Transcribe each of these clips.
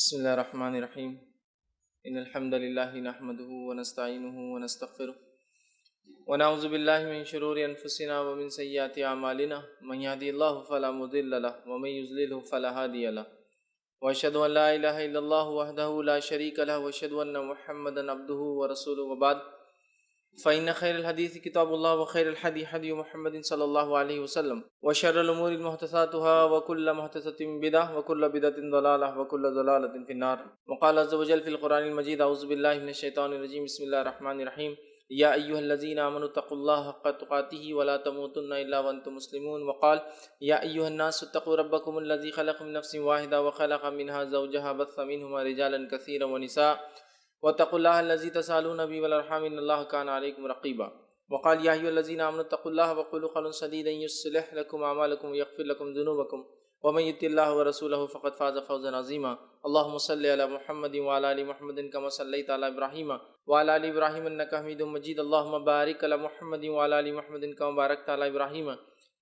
بسم الله الرحمن الرحيم إن الحمد لله نحمده ونستعينه ونستغفره ونعوذ بالله من شرور أنفسنا ومن سيئات أعمالنا من يهدي الله فلا مضل له ومن يضلل فلا هادي له وأشهد أن لا إله إلا الله وحده لا شريك له وأشهد أن محمدا عبده ورسوله وبعد فإن خير الحديث كتاب الله وخير الهدي هدي محمد صلى الله عليه وسلم وشر الأمور محدثاتها وكل محدثة بدعة وكل بدعة ضلالة وكل ضلالة في النار. وقال عز وجل في القرآن المجيد أعوذ بالله من الشيطان الرجيم بسم الله الرحمن الرحيم يا أيها الذين آمنوا اتقوا الله حق تقاته ولا تموتن إلا وأنتم مسلمون. وقال يا أيها الناس اتقوا ربكم الذي خلق من نفس واحدة وخلق منها زوجها بث منهما رجالا كثيرا ونساء واتقوا الله الذي تسألون به والأرحام إن الله كان عليكم رقيبا. وقال يا أيها الذين آمنوا اتقوا الله وقولوا قولا سديدا يصلح لكم أعمالكم ويغفر لكم ذنوبكم ومن يطع الله ورسوله فقد فاز فوزا عظيما. اللهم صل على محمد وعلى آل محمد كما صليت على إبراهيم وعلى آل إبراهيم إنك حميد مجيد. اللهم بارك على محمد وعلى آل محمد كما باركت على إبراهيم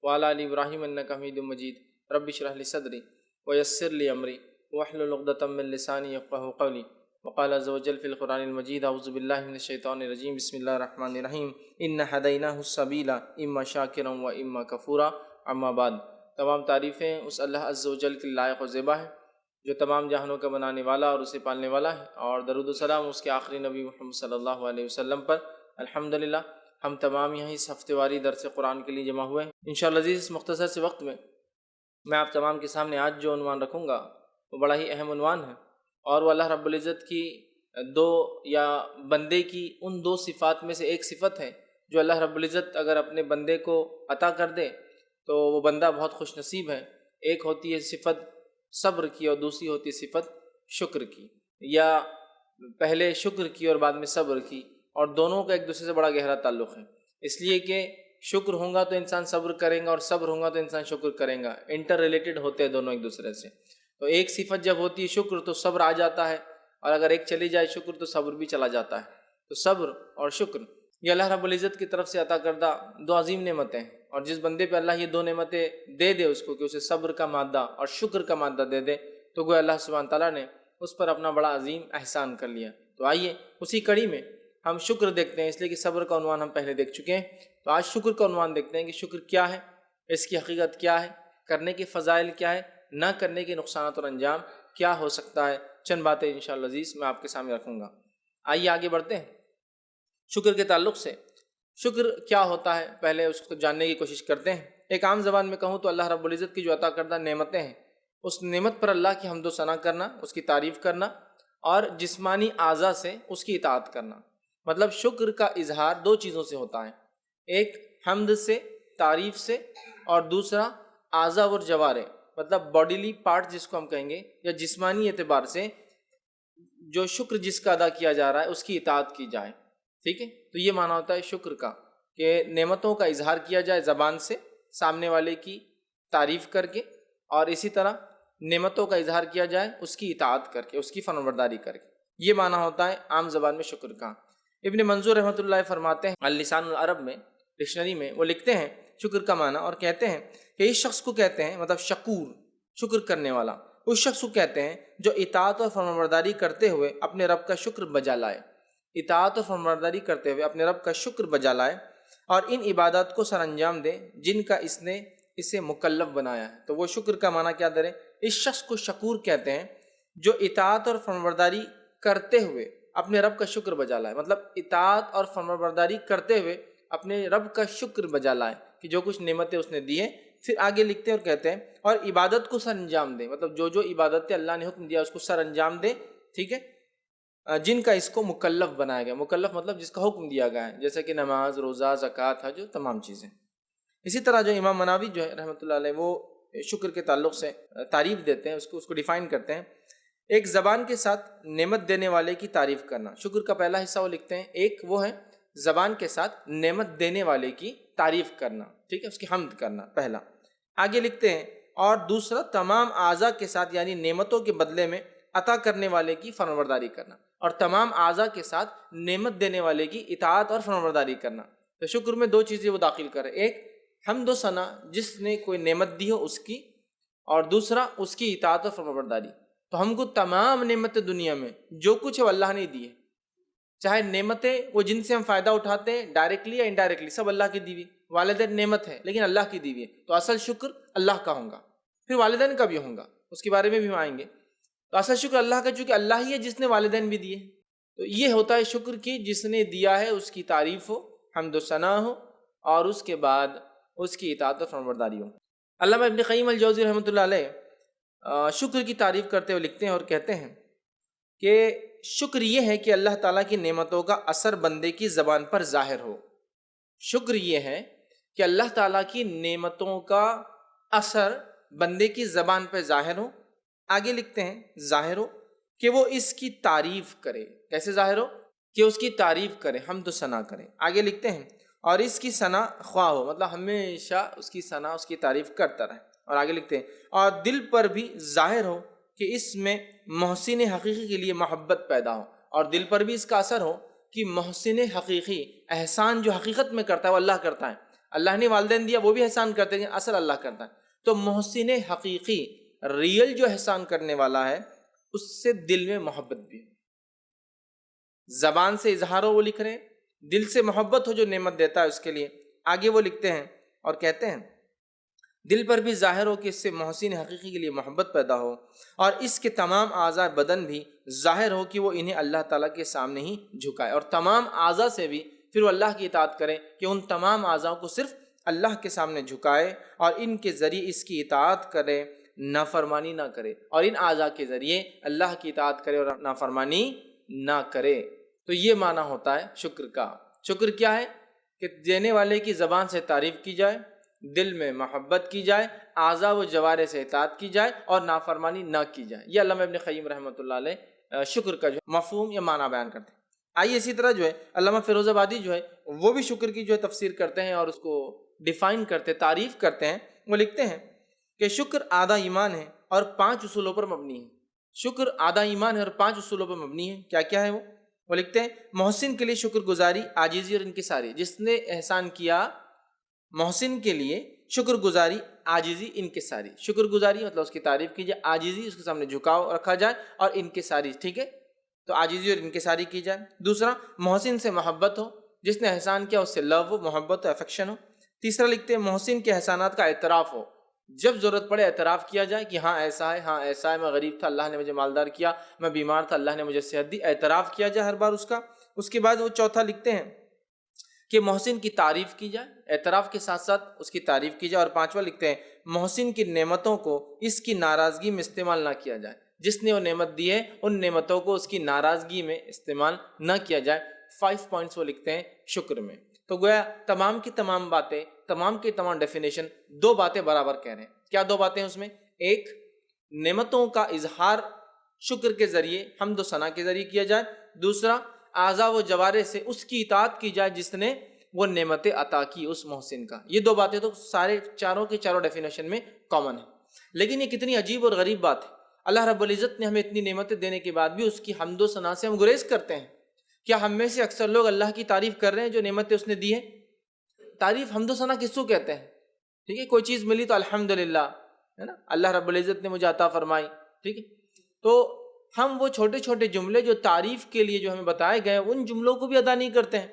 وعلى آل إبراهيم إنك حميد مجيد. رب اشرح لي صدري ويسر لي أمري واحلل عقدة من لساني يفقهوا قولي. وقال عز وجل في القرآن المجيد أعوذ بالله من الشيطان الرجيم بسم الله الرحمن الرحيم إن هديناه السبيل إما شاكرا وإما كفورا. اما بعد، تمام تعریفیں اس اللہ عز وجل کے لائق و زیبا ہے جو تمام جہانوں کا بنانے والا اور اسے پالنے والا ہے، اور درود و سلام اس کے آخری نبی محمد صلی اللہ علیہ وسلم پر. الحمدللہ ہم تمام یہاں اس ہفتے واری درس قرآن کے لیے جمع ہوئے ہیں. انشاءاللہ عزیز اس مختصر سے وقت میں آپ تمام کے سامنے آج جو عنوان رکھوں گا وہ بڑا ہی اہم عنوان ہے، اور وہ اللہ رب العزت کی بندے کی ان دو صفات میں سے ایک صفت ہے جو اللہ رب العزت اگر اپنے بندے کو عطا کر دے تو وہ بندہ بہت خوش نصیب ہے. ایک ہوتی ہے صفت صبر کی اور دوسری ہوتی ہے صفت شکر کی، یا پہلے شکر کی اور بعد میں صبر کی، اور دونوں کا ایک دوسرے سے بڑا گہرا تعلق ہے. اس لیے کہ شکر ہوگا تو انسان صبر کرے گا اور صبر ہوگا تو انسان شکر کرے گا، انٹر ریلیٹڈ ہوتے ہیں دونوں ایک دوسرے سے. تو ایک صفت جب ہوتی ہے شکر تو صبر آ جاتا ہے، اور اگر ایک چلی جائے شکر تو صبر بھی چلا جاتا ہے. تو صبر اور شکر یہ اللہ رب العزت کی طرف سے عطا کردہ دو عظیم نعمتیں ہیں، اور جس بندے پہ اللہ یہ دو نعمتیں دے دے اس کو کہ اسے صبر کا مادہ اور شکر کا مادہ دے دے تو گویا اللہ سبحانہ تعالیٰ نے اس پر اپنا بڑا عظیم احسان کر لیا. تو آئیے اسی کڑی میں ہم شکر دیکھتے ہیں، اس لیے کہ صبر کا عنوان ہم پہلے دیکھ چکے ہیں. تو آج شکر کا عنوان دیکھتے ہیں کہ شکر کیا ہے، اس کی حقیقت کیا ہے، کرنے کے فضائل کیا ہے، نہ کرنے کے نقصانات اور انجام کیا ہو سکتا ہے. چند باتیں انشاءاللہ عزیز میں آپ کے سامنے رکھوں گا. آئیے آگے بڑھتے ہیں. شکر کے تعلق سے شکر کیا ہوتا ہے پہلے اس کو جاننے کی کوشش کرتے ہیں. ایک عام زبان میں کہوں تو اللہ رب العزت کی جو عطا کردہ نعمتیں ہیں اس نعمت پر اللہ کی حمد و ثنا کرنا، اس کی تعریف کرنا، اور جسمانی اعضاء سے اس کی اطاعت کرنا. مطلب شکر کا اظہار دو چیزوں سے ہوتا ہے، ایک حمد سے، تعریف سے، اور دوسرا اعضاء اور جوارح مطلب باڈیلی پارٹ جس کو ہم کہیں گے، یا جسمانی اعتبار سے جو شکر جس کا ادا کیا جا رہا ہے اس کی اطاعت کی جائے. ٹھیک ہے، تو یہ معنی ہوتا ہے شکر کا کہ نعمتوں کا اظہار کیا جائے زبان سے سامنے والے کی تعریف کر کے، اور اسی طرح نعمتوں کا اظہار کیا جائے اس کی اطاعت کر کے، اس کی فرمانبرداری کر کے. یہ معنی ہوتا ہے عام زبان میں شکر کا. ابن منظور رحمۃ اللہ فرماتے ہیں اللسان العرب میں، ڈکشنری میں وہ لکھتے ہیں شکر کا معنی، اور کہتے ہیں کہ اس شخص کو کہتے ہیں مطلب شکور، شکر کرنے والا، اس شخص کو کہتے ہیں جو اطاعت اور فرمانبرداری کرتے ہوئے اپنے رب کا شکر بجا لائے، اطاعت اور فرمانبرداری کرتے ہوئے اپنے رب کا شکر بجا لائے اور ان عبادات کو سر انجام دے جن کا اس نے اسے مکلف بنایا ہے. تو وہ شکر کا معنی کیا درے؟ اس شخص کو شکور کہتے ہیں جو اطاعت اور فرمانبرداری کرتے ہوئے اپنے رب کا شکر بجا لائے. مطلب اطاعت اور فرمانبرداری کرتے ہوئے اپنے رب کا شکر بجا لائے کہ جو کچھ نعمتیں اس نے دی ہیں. پھر آگے لکھتے ہیں اور کہتے ہیں اور عبادت کو سر انجام دے، مطلب جو جو عبادتیں اللہ نے حکم دیا اس کو سر انجام دے، ٹھیک ہے، جن کا اس کو مکلف بنایا گیا. مکلف مطلب جس کا حکم دیا گیا ہے، جیسے کہ نماز، روزہ، زکوٰۃ، حج، جو تمام چیزیں. اسی طرح جو امام مناوی جو ہے رحمۃ اللہ علیہ وہ شکر کے تعلق سے تعریف دیتے ہیں، اس کو ڈیفائن کرتے ہیں. ایک زبان کے ساتھ نعمت دینے والے کی تعریف کرنا. شکر کا پہلا حصہ وہ لکھتے ہیں، ایک وہ ہے زبان کے ساتھ نعمت دینے والے کی تعریف کرنا، ٹھیک ہے، اس کی حمد کرنا پہلا. آگے لکھتے ہیں اور دوسرا تمام اعضاء کے ساتھ یعنی نعمتوں کے بدلے میں عطا کرنے والے کی فرمانبرداری کرنا، اور تمام اعضاء کے ساتھ نعمت دینے والے کی اطاعت اور فرمانبرداری کرنا. تو شکر میں دو چیزیں وہ داخل کرے، ایک حمد و ثنا جس نے کوئی نعمت دی ہو اس کی، اور دوسرا اس کی اطاعت اور فرمانبرداری. تو ہم کو تمام نعمتیں دنیا میں جو کچھ ہے وہ اللہ نے دی ہے، چاہے نعمتیں وہ جن سے ہم فائدہ اٹھاتے ہیں ڈائریکٹلی یا انڈائریکٹلی، سب اللہ کی دی ہوئی، والدین نعمت ہے لیکن اللہ کی دی ہوئی ہے، تو اصل شکر اللہ کا ہوگا، پھر والدین کا بھی ہوگا، اس کے بارے میں بھی ہم آئیں گے۔ تو اصل شکر اللہ کا، چونکہ اللہ ہی ہے جس نے والدین بھی دیے، تو یہ ہوتا ہے شکر کی، جس نے دیا ہے اس کی تعریف ہو، حمد و ثنا ہو، اور اس کے بعد اس کی اطاعت و فرمانبرداری ہو۔ علامہ ابن قیم الجوزی رحمۃ اللہ علیہ شکر کی تعریف کرتے ہوئے لکھتے ہیں اور کہتے ہیں کہ شکر یہ ہے کہ اللہ تعالیٰ کی نعمتوں کا اثر بندے کی زبان پر ظاہر ہو۔ شکر یہ ہے کہ اللہ تعالیٰ کی نعمتوں کا اثر بندے کی زبان پہ ظاہر ہو۔ آگے لکھتے ہیں ظاہر ہو کہ وہ اس کی تعریف کرے۔ کیسے ظاہر ہو؟ کہ اس کی تعریف کرے، حمد و ثنا کرے۔ آگے لکھتے ہیں اور اس کی ثنا خواہ ہو، مطلب ہمیشہ اس کی ثنا، اس کی تعریف کرتا رہے۔ اور آگے لکھتے ہیں اور دل پر بھی ظاہر ہو کہ اس میں محسن حقیقی کے لیے محبت پیدا ہو، اور دل پر بھی اس کا اثر ہو کہ محسن حقیقی، احسان جو حقیقت میں کرتا ہے وہ اللہ کرتا ہے۔ اللہ نے والدین دیا، وہ بھی احسان کرتے ہیں، اثر اللہ کرتا ہے۔ تو محسن حقیقی، ریل جو احسان کرنے والا ہے، اس سے دل میں محبت بھی ہو، زبان سے اظہار ہو، وہ لکھ رہے ہیں، دل سے محبت ہو جو نعمت دیتا ہے اس کے لیے۔ آگے وہ لکھتے ہیں اور کہتے ہیں دل پر بھی ظاہر ہو کہ اس سے محسن حقیقی کے لیے محبت پیدا ہو، اور اس کے تمام اعضاء بدن بھی ظاہر ہو کہ وہ انہیں اللہ تعالیٰ کے سامنے ہی جھکائے، اور تمام اعضاء سے بھی پھر وہ اللہ کی اطاعت کرے کہ ان تمام اعضاء کو صرف اللہ کے سامنے جھکائے اور ان کے ذریعے اس کی اطاعت کرے، نافرمانی نہ کرے، اور ان اعضاء کے ذریعے اللہ کی اطاعت کرے اور نافرمانی نہ کرے۔ تو یہ معنی ہوتا ہے شکر کا۔ شکر کیا ہے؟ کہ دینے والے کی زبان سے تعریف کی جائے، دل میں محبت کی جائے، اعضاء و جوارح سے اطاعت کی جائے اور نافرمانی نہ کی جائے۔ یہ علامہ ابن قیم رحمۃ اللہ علیہ شکر کا جو مفہوم یا معنی بیان کرتے ہیں۔ آئیے اسی طرح جو ہے علامہ فیروز آبادی جو ہے وہ بھی شکر کی جو ہے تفسیر کرتے ہیں اور اس کو ڈیفائن کرتے، تعریف کرتے ہیں۔ وہ لکھتے ہیں کہ شکر آدھا ایمان ہے اور 5 اصولوں پر مبنی ہے۔ شکر آدھا ایمان ہے اور 5 اصولوں پر مبنی ہے۔ کیا کیا ہے وہ؟ وہ لکھتے ہیں محسن کے لیے شکر گزاری، عاجزی اور انکساری۔ جس نے احسان کیا، محسن کے لیے شکر گزاری، عاجزی، انکساری۔ شکر گزاری مطلب اس کی تعریف کی جائے، عاجزی اس کے سامنے جھکاؤ رکھا جائے، اور انکساری، ٹھیک ہے، تو عاجزی اور انکساری کی جائے۔ دوسرا، محسن سے محبت ہو، جس نے احسان کیا اس سے لو ہو، محبت و افیکشن ہو۔ تیسرا لکھتے ہیں محسن کے احسانات کا اعتراف ہو، جب ضرورت پڑے اعتراف کیا جائے کہ ہاں ایسا ہے، ہاں ایسا ہے، میں غریب تھا اللہ نے مجھے مالدار کیا، میں بیمار تھا اللہ نے مجھے صحت دی، اعتراف کیا جائے ہر بار اس کا۔ اس کے بعد وہ چوتھا لکھتے ہیں کہ محسن کی تعریف کی جائے، اعتراف کے ساتھ ساتھ اس کی تعریف کی جائے۔ اور پانچواں لکھتے ہیں محسن کی نعمتوں کو اس کی ناراضگی میں استعمال نہ کیا جائے، جس نے وہ نعمت دی ہے ان نعمتوں کو اس کی ناراضگی میں استعمال نہ کیا جائے۔ 5 پوائنٹس وہ لکھتے ہیں شکر میں۔ تو گویا تمام کی تمام باتیں، تمام کی تمام ڈیفینیشن 2 باتیں برابر کہہ رہے ہیں۔ کیا 2 باتیں ہیں اس میں؟ ایک، نعمتوں کا اظہار شکر کے ذریعے، حمد و ثنا کے ذریعے کیا جائے۔ دوسرا، اعضاء و جوارح سے اس کی اطاعت کی جائے جس نے وہ نعمتیں عطا کی اس محسن کا۔ یہ 2 باتیں تو سارے چاروں کے چاروں ڈیفینیشن میں کامن ہیں۔ لیکن یہ کتنی عجیب اور غریب بات ہے، اللہ رب العزت نے ہمیں اتنی نعمتیں دینے کے بعد بھی اس کی حمد و ثنا سے ہم گریز کرتے ہیں۔ کیا ہم میں سے اکثر لوگ اللہ کی تعریف کر رہے ہیں جو نعمتیں اس نے دی ہیں؟ تعریف، حمد و ثنا کس کو کہتے ہیں؟ ٹھیک ہے، کوئی چیز ملی تو الحمدللہ، ہے نا، اللہ رب العزت نے مجھے عطا فرمائی، ٹھیک ہے۔ تو ہم وہ چھوٹے چھوٹے جملے جو تعریف کے لیے جو ہمیں بتائے گئے ان جملوں کو بھی ادا نہیں کرتے ہیں۔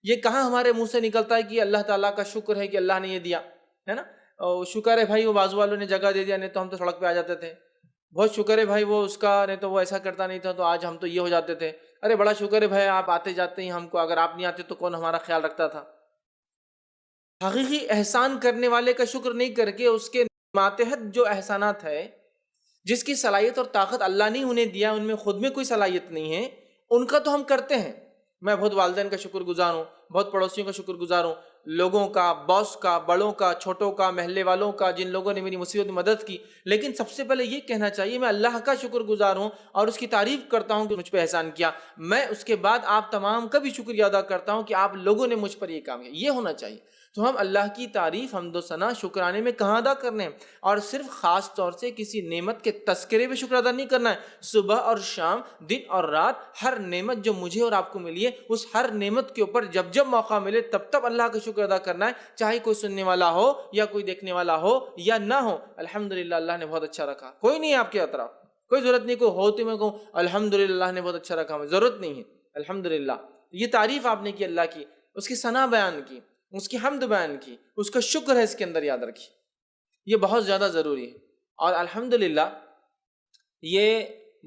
یہ کہاں ہمارے منہ سے نکلتا ہے کہ اللہ تعالیٰ کا شکر ہے کہ اللہ نے یہ دیا، ہے نا، شکر ہے بھائی وہ بازو والوں نے جگہ دے دیا، نہیں تو ہم تو سڑک پہ آ جاتے تھے۔ بہت شکر ہے بھائی وہ اس کا، نہیں تو وہ ایسا کرتا نہیں تھا تو آج ہم تو یہ ہو جاتے تھے۔ ارے بڑا شکر ہے بھائی آپ آتے جاتے ہیں ہم کو، اگر آپ نہیں آتے تو کون ہمارا خیال رکھتا تھا۔ حقیقی احسان کرنے والے کا شکر نہیں کر کے اس کے ماتحت جو احسانات ہے، جس کی صلاحیت اور طاقت اللہ نے انہیں دیا، ان میں خود میں کوئی صلاحیت نہیں ہے، ان کا تو ہم کرتے ہیں۔ میں بہت والدین کا شکر گزار ہوں، بہت پڑوسیوں کا شکر گزار ہوں، لوگوں کا، باس کا، بڑوں کا، چھوٹوں کا، محلے والوں کا، جن لوگوں نے میری مصیبت میں مدد کی۔ لیکن سب سے پہلے یہ کہنا چاہیے میں اللہ کا شکر گزار ہوں اور اس کی تعریف کرتا ہوں کہ مجھ پہ احسان کیا۔ میں اس کے بعد آپ تمام کا بھی شکریہ ادا کرتا ہوں کہ آپ لوگوں نے مجھ پر یہ کام کیا۔ یہ ہونا چاہیے۔ تو ہم اللہ کی تعریف، حمد و ثنا، شکرانے میں کہاں ادا کرنے ہیں؟ اور صرف خاص طور سے کسی نعمت کے تذکرے پہ شکر ادا نہیں کرنا ہے۔ صبح اور شام، دن اور رات، ہر نعمت جو مجھے اور آپ کو ملی ہے، اس ہر نعمت کے اوپر جب جب موقع ملے تب تب اللہ کا شکر ادا کرنا ہے، چاہے کوئی سننے والا ہو یا کوئی دیکھنے والا ہو یا نہ ہو۔ الحمدللہ اللہ نے بہت اچھا رکھا، کوئی نہیں ہے آپ کے اطراف، کوئی ضرورت نہیں کوئی ہوتی میں کہوں الحمدللہ اللہ نے بہت اچھا رکھا ہمیں، ضرورت نہیں ہے. الحمدللہ یہ تعریف آپ نے کی اللہ کی، اس کی ثنا بیان کی، اس کی حمد بیان کی، اس کا شکر ہے اس کے اندر، یاد رکھیے یہ بہت زیادہ ضروری ہے. اور الحمدللہ یہ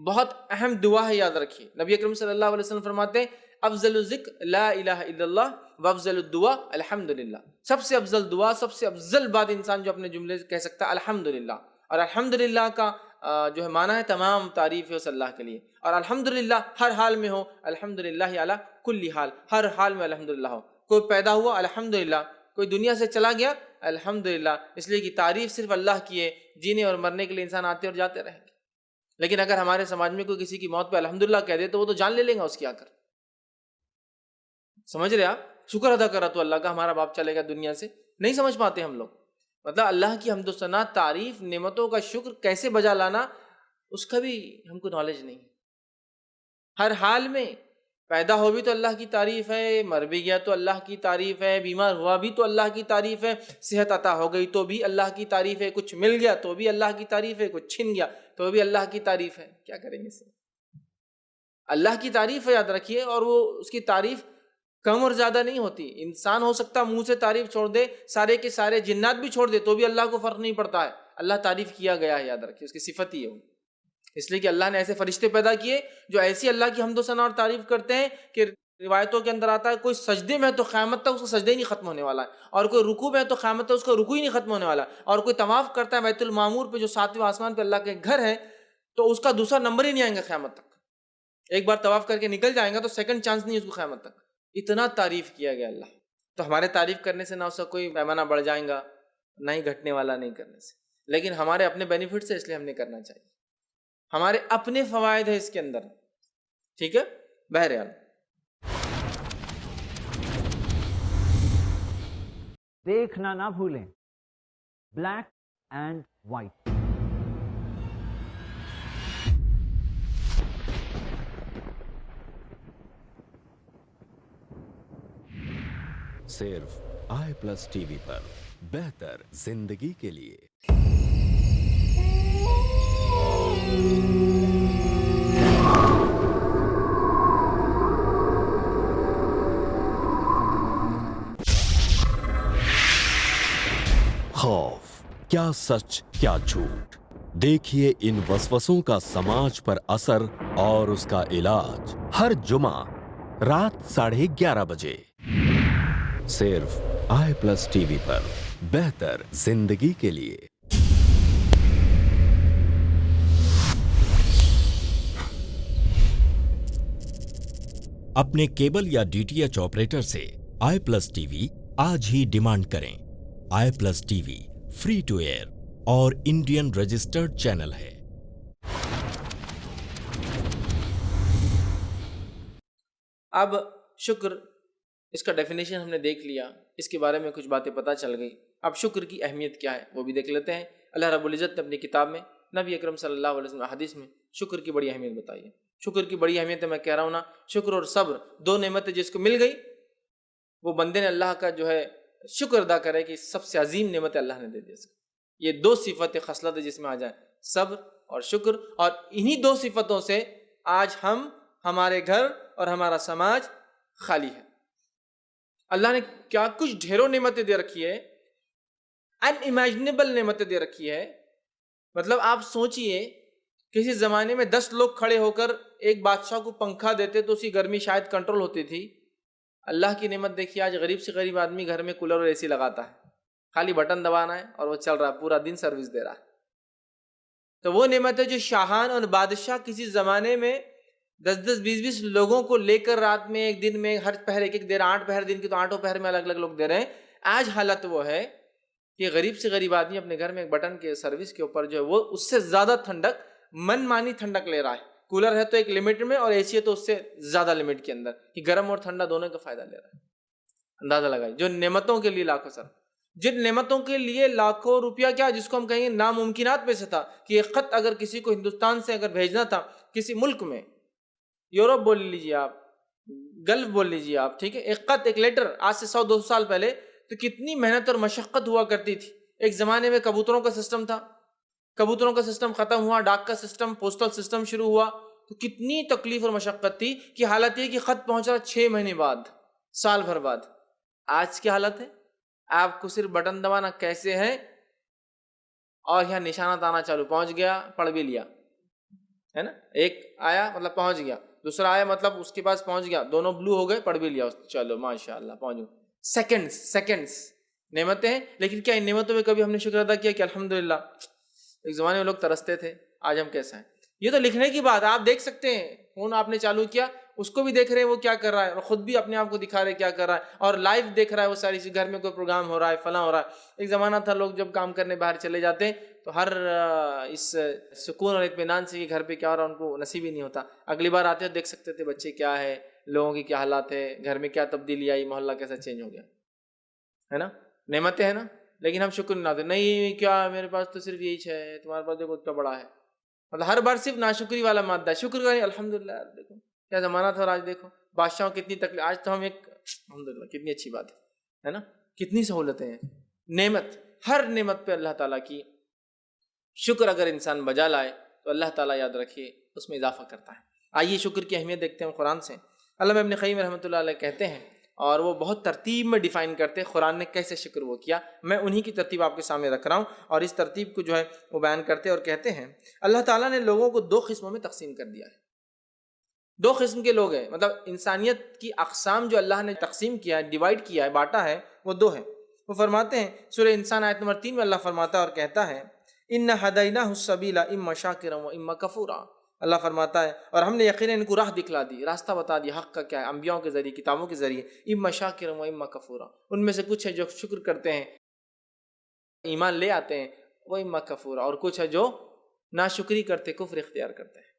بہت اہم دعا ہے، یاد رکھیے. نبی اکرم صلی اللہ علیہ وسلم فرماتے ہیں افضل الذکر لا الہ الا اللہ وافضل الدعاء الحمدللہ. سب سے افضل دعا، سب سے افضل بات انسان جو اپنے جملے سے کہہ سکتا ہے الحمدللہ. اور الحمدللہ کا جو ہے معنی ہے تمام تعریف ہے اس اللہ کے لیے. اور الحمدللہ ہر حال میں ہو، الحمدللہ علی کل حال، ہر حال میں الحمدللہ ہو. کوئی پیدا ہوا الحمدللہ، کوئی دنیا سے چلا گیا الحمدللہ، اس لیے کہ تعریف صرف اللہ کی ہے. جینے اور مرنے کے لیے انسان آتے اور جاتے رہیں گے، لیکن اگر ہمارے سماج میں کوئی کسی کی موت پہ الحمدللہ کہہ دے تو وہ تو جان لے لیں گا اس کی آ کر. سمجھ رہے آپ؟ شکر ادا کرا تو اللہ کا ہمارا باپ چلے گا دنیا سے. نہیں سمجھ پاتے ہم لوگ، مطلب اللہ کی حمد و ثنا، تعریف، نعمتوں کا شکر کیسے بجا لانا، اس کا بھی ہم کو نالج نہیں. ہر حال میں پیدا ہو بھی تو اللہ کی تعریف ہے، مر بھی گیا تو اللہ کی تعریف ہے، بیمار ہوا بھی تو اللہ کی تعریف ہے، صحت عطا ہو گئی تو بھی اللہ کی تعریف ہے، کچھ مل گیا تو بھی اللہ کی تعریف ہے، کچھ چھن گیا تو بھی اللہ کی تعریف ہے. کیا کریں گے اس سے؟ اللہ کی تعریف ہے، یاد رکھیے. اور وہ اس کی تعریف کم اور زیادہ نہیں ہوتی. انسان ہو سکتا منہ سے تعریف چھوڑ دے، سارے کے سارے جنات بھی چھوڑ دے تو بھی اللہ کو فرق نہیں پڑتا ہے. اللہ تعریف کیا گیا ہے، یاد رکھیے اس کی صفت ہی ہے وہ. اس لیے کہ اللہ نے ایسے فرشتے پیدا کیے جو ایسی اللہ کی حمد و ثنا اور تعریف کرتے ہیں کہ روایتوں کے اندر آتا ہے کوئی سجدے میں ہے تو قیامت تک اس کا سجدہ ہی نہیں ختم ہونے والا ہے، اور کوئی رکوع میں ہے تو قیامت تک اس کا رکوع ہی نہیں ختم ہونے والا ہے، اور کوئی طواف کرتا ہے بیت المعمور پہ جو 7ویں آسمان پہ اللہ کے گھر ہے تو اس کا دوسرا نمبر ہی نہیں آئے گا قیامت تک. ایک بار طواف کر کے نکل جائیں گا تو سیکنڈ چانس نہیں اس کو قیامت تک. اتنا تعریف کیا گیا اللہ. تو ہمارے تعریف کرنے سے نہ اس کا کوئی پیمانہ بڑھ جائے گا، نہ ہی گھٹنے والا نہیں کرنے سے، لیکن ہمارے اپنے بینیفٹ سے، اس لیے ہم نے کرنا چاہیے. ہمارے اپنے فوائد ہیں اس کے اندر، ٹھیک ہے. بہرحال دیکھنا نہ بھولیں بلیک اینڈ وائٹ. صرف آئی پلس ٹی وی پر، بہتر زندگی کے لیے. خوف، کیا سچ کیا جھوٹ، دیکھیے ان وسوسوں کا سماج پر اثر اور اس کا علاج ہر جمعہ رات 11:30 بجے صرف آئی پلس ٹی وی پر، بہتر زندگی کے لیے. اپنے کیبل یا ڈی ٹی ایچ آپریٹر سے آئی پلس ٹی وی آج ہی ڈیمانڈ کریں. I plus T V free to air اور انڈین رجسٹرڈ چینل ہے. اب شکر، اس کا ڈیفینیشن ہم نے دیکھ لیا، اس کے بارے میں کچھ باتیں پتہ چل گئی. اب شکر کی اہمیت کیا ہے وہ بھی دیکھ لیتے ہیں. اللہ رب العزت نے اپنی کتاب میں، نبی اکرم صلی اللہ علیہ وسلم حدیث میں شکر کی بڑی اہمیت بتائی ہے. شکر کی بڑی اہمیت ہے، میں کہہ رہا ہوں نا، شکر اور صبر دو نعمتیں جس کو مل گئی وہ بندے نے اللہ کا جو ہے شکر ادا کرے کہ سب سے عظیم نعمت اللہ نے دے دی. یہ دو صفت خصلت جس میں آ جائیں، صبر اور شکر، اور انہی دو صفتوں سے آج ہم، ہمارے گھر اور ہمارا سماج خالی ہے. اللہ نے کیا کچھ ڈھیروں نعمتیں دے رکھی ہے، ان امیجنیبل نعمتیں دے رکھی ہے. مطلب آپ سوچئے کسی زمانے میں 10 لوگ کھڑے ہو کر ایک بادشاہ کو پنکھا دیتے تو اسی گرمی شاید کنٹرول ہوتی تھی. اللہ کی نعمت دیکھیے، آج غریب سے غریب آدمی گھر میں کولر اور اے سی لگاتا ہے، خالی بٹن دبانا ہے اور وہ چل رہا ہے، پورا دن سروس دے رہا ہے. تو وہ نعمت ہے جو شاہان اور بادشاہ کسی زمانے میں 10-10 20-20 لوگوں کو لے کر رات میں، ایک دن میں، ہر پہر ایک دیر، 8 پہر دن کی تو 8 پہر میں الگ الگ لوگ دے رہے ہیں. آج حالت وہ ہے کہ غریب سے غریب آدمی اپنے گھر میں ایک بٹن کے سروس کے اوپر جو ہے وہ اس سے زیادہ ٹھنڈک، من مانی ٹھنڈک لے رہا ہے. کولر ہے تو ایک لمٹ میں اور اے سی ہے تو اس سے زیادہ لمٹ کے اندر، کہ گرم اور ٹھنڈا دونوں کا فائدہ لے رہا ہے. اندازہ لگائیے، جو نعمتوں کے لیے لاکھوں سر، جن نعمتوں کے لیے لاکھوں روپیہ، کیا جس کو ہم کہیں گے ناممکنات میں سے تھا، کہ ایک خط اگر کسی کو ہندوستان سے اگر بھیجنا تھا کسی ملک میں، یورپ بول لیجیے آپ، گلف بول لیجیے آپ، ٹھیک ہے، ایک خط، ایک لیٹر، آج سے 100-200 سال پہلے تو کتنی محنت اور مشقت ہوا کرتی تھی. ایک زمانے میں کبوتروں کا سسٹم تھا، کبوتروں کا سسٹم ختم ہوا, ڈاک کا سسٹم, پوسٹل سسٹم شروع ہوا, تو کتنی تکلیف اور مشقت تھی کہ حالت یہ کہ خط پہنچا 6 مہینے بعد, سال بھر بعد. آج کی حالت ہے آپ کو صرف بٹن دبانا کیسے ہے اور یہاں نشانات آنا چالو, پہنچ گیا, پڑھ بھی لیا, ہے نا. ایک آیا مطلب پہنچ گیا, دوسرا آیا مطلب اس کے پاس پہنچ گیا, دونوں بلو ہو گئے, پڑھ بھی لیا, چلو ماشاء اللہ پہنچ گئے. سیکنڈز نعمتیں ہیں, لیکن کیا ان نعمتوں میں کبھی ہم نے شکر ادا کیا کہ الحمدللہ ایک زمانے میں لوگ ترستے تھے, آج ہم کیسا ہیں. یہ تو لکھنے کی بات, آپ دیکھ سکتے ہیں, فون آپ نے چالو کیا, اس کو بھی دیکھ رہے ہیں وہ کیا کر رہا ہے, اور خود بھی اپنے آپ کو دکھا رہے کیا کر رہا ہے, اور لائیو دیکھ رہا ہے وہ ساری چیز, گھر میں کوئی پروگرام ہو رہا ہے, فلاں ہو رہا ہے. ایک زمانہ تھا لوگ جب کام کرنے باہر چلے جاتے تو ہر اس سکون اور اطمینان سے یہ گھر پہ کیا ہو رہا ان کو نصیب ہی نہیں ہوتا. اگلی بار آتے دیکھ سکتے تھے بچے کیا ہے, لوگوں کی کیا حالات ہے, گھر میں کیا تبدیلی آئی, محلہ کیسا چینج ہو گیا, ہے نا. نعمتیں ہیں نا, لیکن ہم شکر نہ دیں, نہیں کیا میرے پاس تو صرف یہی ہے, تمہارے پاس دیکھو اتنا بڑا ہے, مطلب ہر بار صرف ناشکری والا مادہ ہے. شکر کریں الحمدللہ, دیکھو کیا زمانہ تھا, اور آج دیکھو بادشاہوں کتنی تکلیف, آج تو ہم ایک الحمدللہ کتنی اچھی بات ہے نا, کتنی سہولتیں ہیں. نعمت, ہر نعمت پہ اللہ تعالیٰ کی شکر اگر انسان بجا لائے تو اللہ تعالیٰ یاد رکھیے اس میں اضافہ کرتا ہے. آئیے شکر کی اہمیت دیکھتے ہیں قرآن سے. علامہ ابن قیم رحمۃ اللہ علیہ کہتے ہیں, اور وہ بہت ترتیب میں ڈیفائن کرتے ہیں قرآن نے کیسے شکر وہ کیا. میں انہی کی ترتیب آپ کے سامنے رکھ رہا ہوں, اور اس ترتیب کو جو ہے وہ بیان کرتے اور کہتے ہیں اللہ تعالیٰ نے لوگوں کو 2 قسموں میں تقسیم کر دیا ہے. 2 قسم کے لوگ ہیں, مطلب انسانیت کی اقسام جو اللہ نے تقسیم کیا ہے, ڈیوائڈ کیا ہے, بانٹا ہے, وہ 2 ہیں. وہ فرماتے ہیں سورہ انسان آیت نمبر 3 میں اللہ فرماتا ہے اور کہتا ہے ان ہدیناہ السبیل اما شاکرا و اما کفورا. اللہ فرماتا ہے اور ہم نے یقیناً ان کو راہ دکھلا دی, راستہ بتا دیا حق کا کیا ہے, انبیاءوں کے ذریعے, کتابوں کے ذریعے. اما شاکرا و اما کفورا, ان میں سے کچھ ہے جو شکر کرتے ہیں, ایمان لے آتے ہیں, وہ اما کفورا, اور کچھ ہے جو ناشکری کرتے, کفر اختیار کرتے ہیں.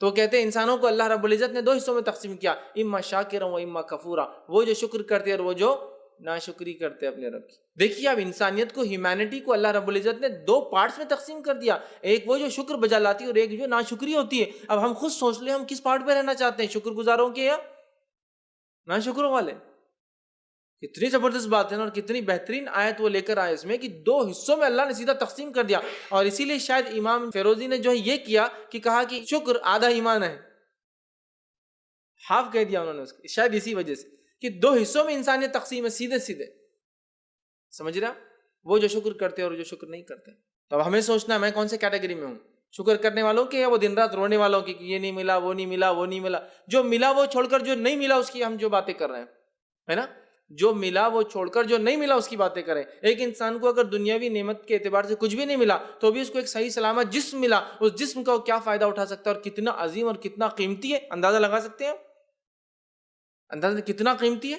تو کہتے ہیں انسانوں کو اللہ رب العزت نے 2 حصوں میں تقسیم کیا, اما شاکرا و اما کفورا, وہ جو شکر کرتے اور وہ جو ناشکری کرتے اپنے رب کی. دیکھیے اب انسانیت کو, ہیومینٹی کو اللہ رب العزت نے 2 پارٹس میں تقسیم کر دیا, ایک وہ جو شکر بجا لاتی ہے اور ایک جو ناشکری ہوتی ہے. اب ہم خود سوچ لیں ہم کس پارٹ پہ رہنا چاہتے ہیں, شکر گزاروں کے یا ناشکروں والے. کتنی زبردست بات ہے نا, اور کتنی بہترین آیت وہ لے کر آئے اس میں کہ 2 حصوں میں اللہ نے سیدھا تقسیم کر دیا. اور اسی لیے شاید امام فیروزی نے جو ہے یہ کیا کہ کہا کہ شکر آدھا ایمان ہے, ہاف کہہ دیا انہوں نے اس کو, شاید اسی وجہ سے کہ 2 حصوں میں انسانیت تقسیم ہے, سیدھے سمجھ رہا, وہ جو شکر کرتے اور جو شکر نہیں کرتے. تو اب ہمیں سوچنا ہے میں کون سے کیٹیگری میں ہوں, شکر کرنے والوں کے یا وہ دن رات رونے والوں کی کہ یہ نہیں ملا, وہ نہیں ملا, وہ نہیں ملا. جو ملا وہ چھوڑ کر جو نہیں ملا اس کی ہم جو باتیں کر رہے ہیں, ہے نا, جو ملا وہ چھوڑ کر جو نہیں ملا اس کی باتیں کریں. ایک انسان کو اگر دنیاوی نعمت کے اعتبار سے کچھ بھی نہیں ملا تو بھی اس کو ایک صحیح سلامت جسم ملا, اس جسم کا وہ کیا فائدہ اٹھا سکتا ہے اور کتنا عظیم اور کتنا قیمتی ہے, اندازہ لگا سکتے ہیں, اندازہ کتنا قیمتی ہے.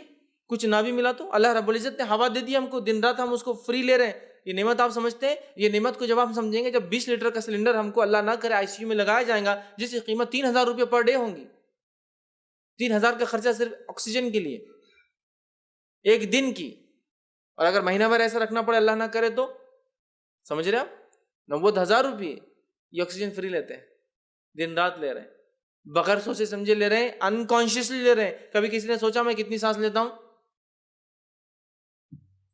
کچھ نہ بھی ملا تو اللہ رب العزت نے ہوا دے دی ہم کو, دن رات ہم اس کو فری لے رہے ہیں. یہ نعمت آپ سمجھتے ہیں, یہ نعمت کو جب آپ سمجھیں گے جب 20 لیٹر کا سلنڈر ہم کو اللہ نہ کرے آئی سی یو میں لگایا جائے گا جس کی قیمت 3000 روپے پر ڈے ہوں گی, 3000 کا خرچہ صرف آکسیجن کے لیے ایک دن کی, اور اگر مہینہ بھر ایسا رکھنا پڑے اللہ نہ کرے تو سمجھ رہے آپ 90,000 روپے یہ آکسیجن فری لیتے ہیں, دن رات لے رہے ہیں, بغیر سوچے سمجھے لے رہے ہیں, انکانشیسلی لے رہے ہیں. کبھی کسی نے سوچا میں کتنی سانس لیتا ہوں؟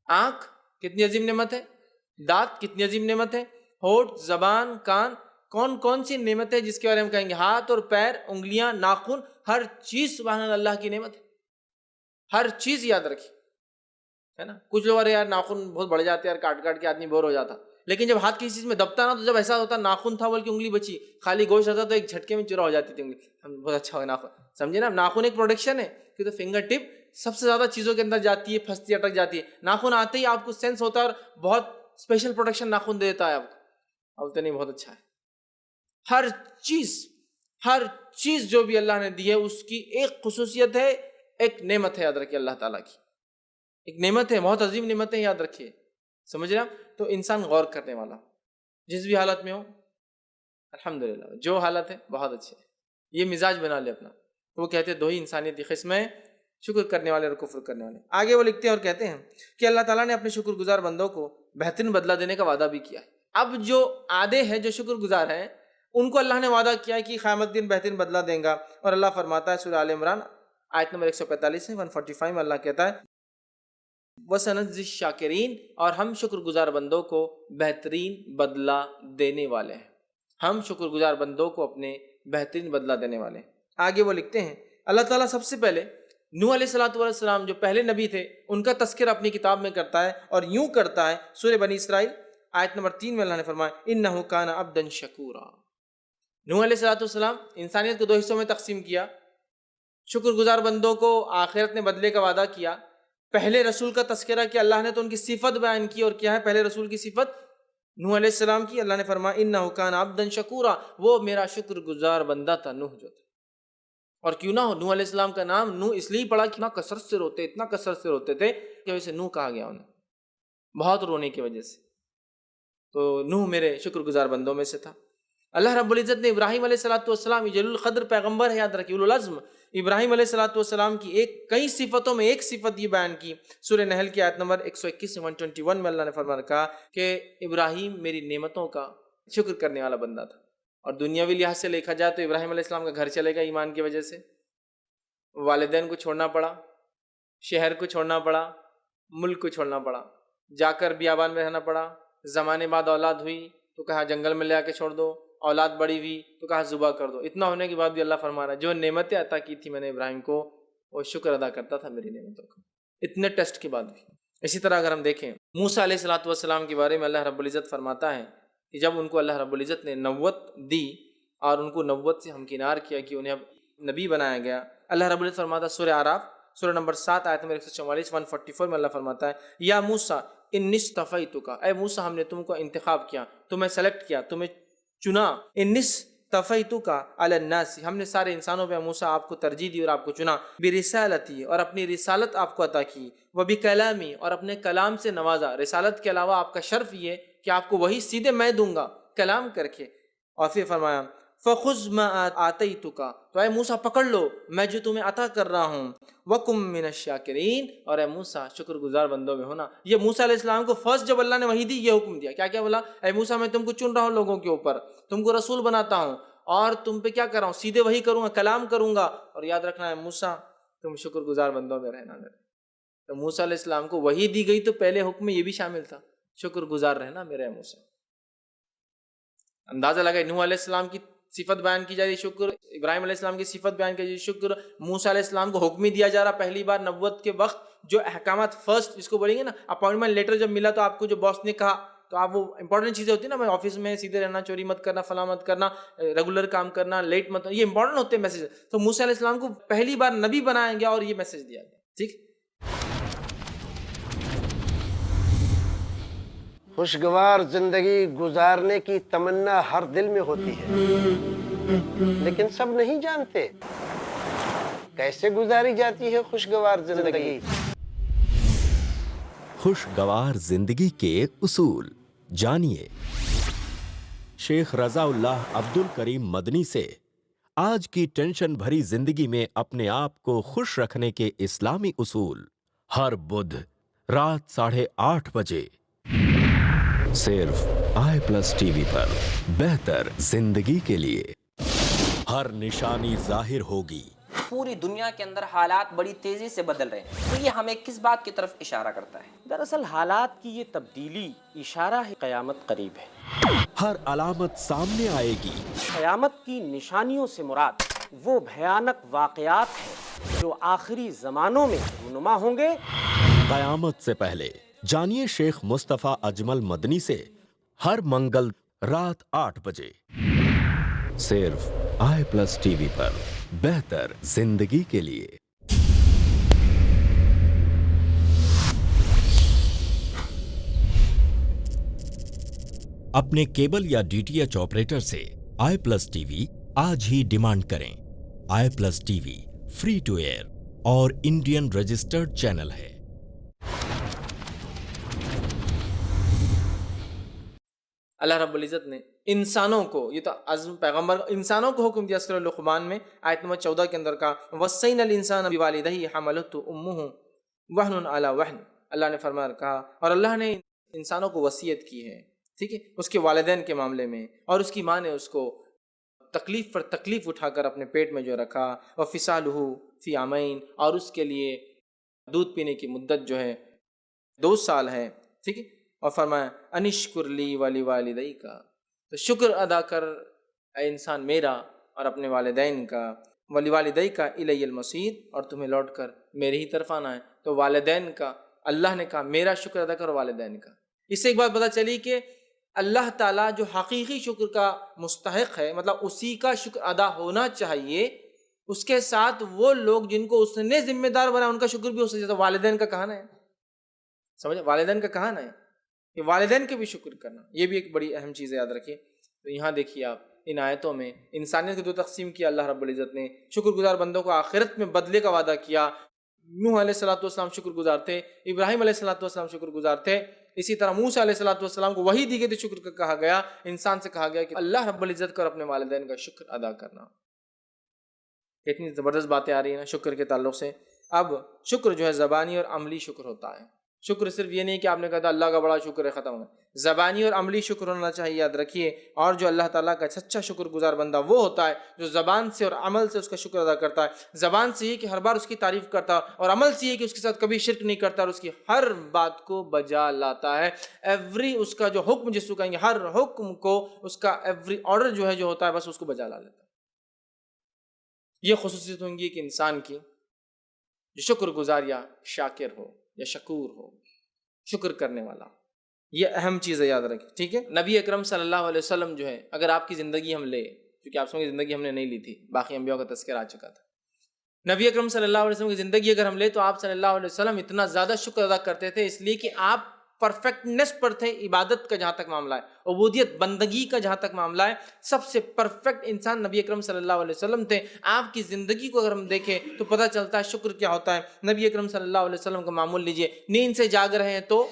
آنکھ کتنی عظیم نعمت ہے, دانت کتنی عظیم نعمت ہے, ہونٹ, زبان, کان, کون سی نعمت ہے جس کے بارے میں کہیں گے, ہاتھ اور پیر, انگلیاں, ناخن, ہر چیز سبحان اللہ کی نعمت ہے, ہر چیز یاد رکھیے, ہے نا. کچھ لوگ یار ناخن بہت بڑھ جاتے ہیں یار, کاٹ کاٹ کے آدمی بور ہو جاتا, لیکن جب ہاتھ کسی چیز میں دبتا نا تو جب ایسا ہوتا ناخن تھا بلکہ انگلی بچی, خالی گوشت رہتا تو ایک جھٹکے میں چورا ہو جاتی تھی انگلی, بہت اچھا ہو ناخن, سمجھے نا. ناخن ایک پروڈکشن ہے کہ تو فنگر ٹپ سب سے زیادہ چیزوں کے اندر جاتی ہے, پھنستی اٹک جاتی ہے. ناخن آتے ہی آپ کو سینس ہوتا ہے اور بہت اسپیشل پروٹیکشن ناخن دے دیتا ہے آپ کو, اب تو نہیں بہت اچھا ہے. ہر چیز جو بھی اللہ نے دی ہے اس کی ایک خصوصیت ہے, ایک نعمت ہے, یاد رکھیے اللہ تعالیٰ کی ایک نعمت ہے, بہت عظیم نعمتیں یاد رکھیے, سمجھ رہے ہیں. تو انسان غور کرنے والا جس بھی حالت میں ہو, الحمدللہ جو حالت ہے بہت اچھے ہے, یہ مزاج بنا لے اپنا. تو وہ کہتے ہیں 2 ہی انسانیتی قسمیں, شکر کرنے والے اور کفر کرنے والے. آگے وہ لکھتے ہیں اور کہتے ہیں کہ اللہ تعالیٰ نے اپنے شکر گزار بندوں کو بہترین بدلہ دینے کا وعدہ بھی کیا ہے. اب جو آدھے ہیں جو شکر گزار ہیں ان کو اللہ نے وعدہ کیا ہے کہ قیامت دن بہترین بدلہ دیں گا. اور اللہ فرماتا ہے سورہ آل عمران آیت نمبر 145 ہے 145 میں اللہ کہتا ہے وَسَنَجْزِي الشَّاكِرِينَ، اور ہم شکر گزار بندوں کو بہترین بدلہ دینے والے ہیں. ہم شکر گزار بندوں کو اپنے بہترین بدلہ دینے والے ہیں. آگے وہ لکھتے ہیں اللہ تعالیٰ سب سے پہلے نوح علیہ السلام جو پہلے نبی تھے ان کا تذکرہ اپنی کتاب میں کرتا ہے، اور یوں کرتا ہے. سورہ بنی اسرائیل آیت نمبر 3 میں اللہ نے فرمایا اِنَّهُ كَانَ عَبْدًا شَكُورًا. نوح علیہ السلام انسانیت کو 2 حصوں میں تقسیم کیا. شکر گزار بندوں کو آخرت نے بدلے کا وعدہ کیا. پہلے رسول کا تذکرہ کیا اللہ نے تو ان کی صفت بیان کی، اور کیا ہے پہلے رسول کی صفت؟ نوح علیہ السلام کی. اللہ نے فرمایا اِنَّهُ كَانَ عَبْدًا شَكُورًا، وہ میرا شکر گزار بندہ تھا نوح جو تھا. اور کیوں نہ ہو، نوح علیہ السلام کا نام نوح اس لیے پڑا کہ اتنا کثرت سے روتے تھے کہ وجہ سے نوح کہا گیا انہیں، بہت رونے کی وجہ سے. تو نوح میرے شکر گزار بندوں میں سے تھا. اللہ رب العزت نے ابراہیم علیہ السلام جلیل القدر پیغمبر ہے، یاد رکھیے، اولو العزم ابراہیم علیہ السلام کی کئی صفتوں میں ایک صفت یہ بیان کی. سورہ نحل کی آیت نمبر 121 سے 121 میں اللہ نے فرمایا کہا کہ ابراہیم میری نعمتوں کا شکر کرنے والا بندہ تھا. اور دنیاوی لحاظ سے دیکھا جائے تو ابراہیم علیہ السلام کا گھر چلے گا ایمان کی وجہ سے، والدین کو چھوڑنا پڑا، شہر کو چھوڑنا پڑا، ملک کو چھوڑنا پڑا، جا کر بیابان میں رہنا پڑا. زمانے بعد اولاد ہوئی تو کہا جنگل میں لے آ کے چھوڑ دو، اولاد بڑی ہوئی تو کہا ذبح کر دو. اتنا ہونے کے بعد بھی اللہ فرما رہا ہے جو نعمتیں عطا کی تھی میں نے ابراہیم کو، وہ شکر ادا کرتا تھا میری نعمتوں کا، اتنے ٹیسٹ کے بعد بھی. اسی طرح اگر ہم دیکھیں موسیٰ علیہ السلام کے بارے میں اللہ رب العزت فرماتا ہے کہ جب ان کو اللہ رب العزت نے نبوت دی اور ان کو نبوت سے ہمکنار کیا کہ انہیں اب نبی بنایا گیا، اللہ رب العزت فرماتا ہے سورہ اعراف سورہ نمبر 7 آیت نمبر 144 144 میں اللہ فرماتا ہے یا موسیٰ انی اصطفیتک، اے موسیٰ ہم نے تم کو انتخاب کیا، تمہیں سلیکٹ کیا، تمہیں چنا. انی اصطفیتک علی الناس، ہم نے سارے انسانوں پہ موسیٰ آپ کو ترجیح دی اور آپ کو چنا. برسالتی، اور اپنی رسالت آپ کو عطا کی. وبکلامی، اور اپنے کلام سے نوازا. رسالت کے علاوہ آپ کا شرف یہ کہ آپ کو وہی سیدھے میں دوں گا کلام کر کے. اور پھر فرمایا فخذ ما آتیتک، تو اے موسیٰ پکڑ لو میں جو تمہیں عطا کر رہا ہوں. وکم من الشاکرین، اور اے موسیٰ شکر گزار بندوں میں ہونا. یہ موسیٰ علیہ السلام کو فرسٹ جب اللہ نے وحی دی یہ حکم دیا، کیا کیا بولا؟ اے موسیٰ میں تم کو چن رہا ہوں لوگوں کے اوپر، تم کو رسول بناتا ہوں، اور تم پہ کیا کر رہا ہوں؟ سیدھے وحی کروں گا، کلام کروں گا. اور یاد رکھنا ہے موسیٰ تم شکر گزار بندوں میں رہنا میرے. تو موسیٰ علیہ السلام کو وحی دی گئی تو پہلے حکم میں یہ بھی شامل تھا شکر گزار رہنا میرے موسیٰ. اندازہ لگائے نوح علیہ السلام کی صفت بیان کی جا رہی شکر، ابراہیم علیہ السلام کی صفت بیان کی جا رہی شکر، موسیٰ علیہ السلام کو حکم ہی دیا جا رہا پہلی بار نبوت کے وقت. جو احکامات فرسٹ اس کو بولیں گے نا، اپوائنٹمنٹ لیٹر جب ملا تو آپ کو جو باس نے کہا تو آپ وہ امپورٹنٹ چیزیں ہوتی ہیں نا، میں آفس میں سیدھے رہنا، چوری مت کرنا، فلاں مت کرنا، ریگولر کام کرنا، لیٹ مت، یہ امپورٹنٹ ہوتے ہیں میسیج. تو موسیٰ علیہ السلام کو پہلی بار نبی بنایا گیا اور یہ میسیج دیا گیا. ٹھیک. خوشگوار زندگی گزارنے کی تمنا ہر دل میں ہوتی ہے، لیکن سب نہیں جانتے کیسے گزاری جاتی ہے خوشگوار زندگی. خوشگوار زندگی کے اصول جانیے. شیخ رضا اللہ عبد الکریم مدنی سے آج کی ٹینشن بھری زندگی میں اپنے آپ کو خوش رکھنے کے اسلامی اصول، ہر بدھ رات 8:30 بجے صرف i+ TV پر. بہتر زندگی کے لیے ہر نشانی ظاہر ہوگی. پوری دنیا کے اندر حالات بڑی تیزی سے بدل رہے ہیں، تو یہ ہمیں کس بات کی طرف اشارہ کرتا ہے؟ دراصل حالات کی یہ تبدیلی اشارہ ہے قیامت قریب ہے. ہر علامت سامنے آئے گی. قیامت کی نشانیوں سے مراد وہ بھیانک واقعات ہیں جو آخری زمانوں میں رونما ہوں گے. قیامت سے پہلے جانیے شیخ مصطفیٰ اجمل مدنی سے ہر منگل رات 8 بجے صرف i+ TV پر. بہتر زندگی کے لیے. اپنے کیبل یا DTH آپریٹر سے i+ TV آج ہی ڈیمانڈ کریں. i+ TV free to air اور انڈین رجسٹرڈ چینل ہے. اللہ رب العزت نے انسانوں کو، یہ تو عزم پیغمبر، انسانوں کو حکم دیا سورہ لقمان میں آیت نمبر 14 کے اندر کا وَوَصَّيْنَا الْإِنسَانَ بِوَالِدَيْهِ حَمَلَتْهُ أُمُّهُ وَهْنٌ عَلَى وَهْنٍ. اللہ نے فرمایا کہا، اور اللہ نے انسانوں کو وصیت کی ہے، ٹھیک ہے، اس کے والدین کے معاملے میں، اور اس کی ماں نے اس کو تکلیف پر تکلیف اٹھا کر اپنے پیٹ میں جو رکھا. وَفِصَالُهُ فِي عَامَيْنِ، اور اس کے لیے دودھ پینے کی مدت جو ہے 2 سال ہے، ٹھیک ہے، اور فرمایا انشکر لی ولی والدی کا، تو شکر ادا کر اے انسان میرا اور اپنے والدین کا، ولی والدی کا الی المصیر، اور تمہیں لوٹ کر میرے ہی طرف آنا ہے۔ تو والدین کا اللہ نے کہا میرا شکر ادا کرو، والدین کا۔ اس سے ایک بات پتہ چلی کہ اللہ تعالیٰ جو حقیقی شکر کا مستحق ہے، مطلب اسی کا شکر ادا ہونا چاہیے، اس کے ساتھ وہ لوگ جن کو اس نے ذمہ دار بنا ان کا شکر بھی ہو سکتا ہے۔ والدین کا کہاں ہے، سمجھے، والدین کا کہاں ہے کہ والدین کے بھی شکر کرنا، یہ بھی ایک بڑی اہم چیز ہے، یاد رکھیے۔ تو یہاں دیکھیے آپ ان آیتوں میں انسانیت کی 2 تقسیم کیا اللہ رب العزت نے۔ شکر گزار بندوں کو آخرت میں بدلے کا وعدہ کیا۔ نوح علیہ السلام شکر گزار تھے، ابراہیم علیہ السلام شکر گزار تھے، اسی طرح موسیٰ علیہ السلام کو وحی دی گئی تو شکر کا کہا گیا، انسان سے کہا گیا کہ اللہ رب العزت کا اور اپنے والدین کا شکر ادا کرنا۔ کتنی زبردست باتیں آ رہی ہیں نا شکر کے تعلق سے۔ اب شکر جو ہے زبانی اور عملی شکر ہوتا ہے۔ شکر صرف یہ نہیں کہ آپ نے کہا تھا اللہ کا بڑا شکر ہے، ختم ہو گیا۔ زبانی اور عملی شکر ہونا چاہیے، یاد رکھیے۔ اور جو اللہ تعالیٰ کا سچا شکر گزار بندہ وہ ہوتا ہے جو زبان سے اور عمل سے اس کا شکر ادا کرتا ہے۔ زبان سے یہ کہ ہر بار اس کی تعریف کرتا ہے، اور عمل سے یہ کہ اس کے ساتھ کبھی شرک نہیں کرتا اور اس کی ہر بات کو بجا لاتا ہے۔ ایوری اس کا جو حکم جس کو کہیں گے، ہر حکم کو اس کا ایوری آرڈر جو ہے جو ہوتا ہے بس اس کو بجا لا لیتا ہے۔ یہ خصوصیت ہوں گی ایک انسان کی جو شکر گزار یا شاکر ہو یا شکور ہو، شکر کرنے والا۔ یہ اہم چیز ہے، یاد رکھیں، ٹھیک ہے۔ نبی اکرم صلی اللہ علیہ وسلم جو ہے، اگر آپ کی زندگی ہم لے، کیونکہ آپ سمجھیں زندگی ہم نے نہیں لی تھی، باقی انبیاء کا تذکرہ آ چکا تھا۔ نبی اکرم صلی اللہ علیہ وسلم کی زندگی اگر ہم لے تو آپ صلی اللہ علیہ وسلم اتنا زیادہ شکر ادا کرتے تھے، اس لیے کہ آپ پرفیکٹنس پر تھے عبادت کا جہاں تک معاملہ ہے، عبودیت بندگی کا جہاں تک معاملہ ہے، سب سے پرفیکٹ انسان نبی اکرم صلی اللہ علیہ وسلم تھے۔ آپ کی زندگی کو اگر ہم دیکھیں تو پتہ چلتا ہے شکر کیا ہوتا ہے۔ نبی اکرم صلی اللہ علیہ وسلم کا معمول لیجئے، نیند سے جاگ رہے ہیں تو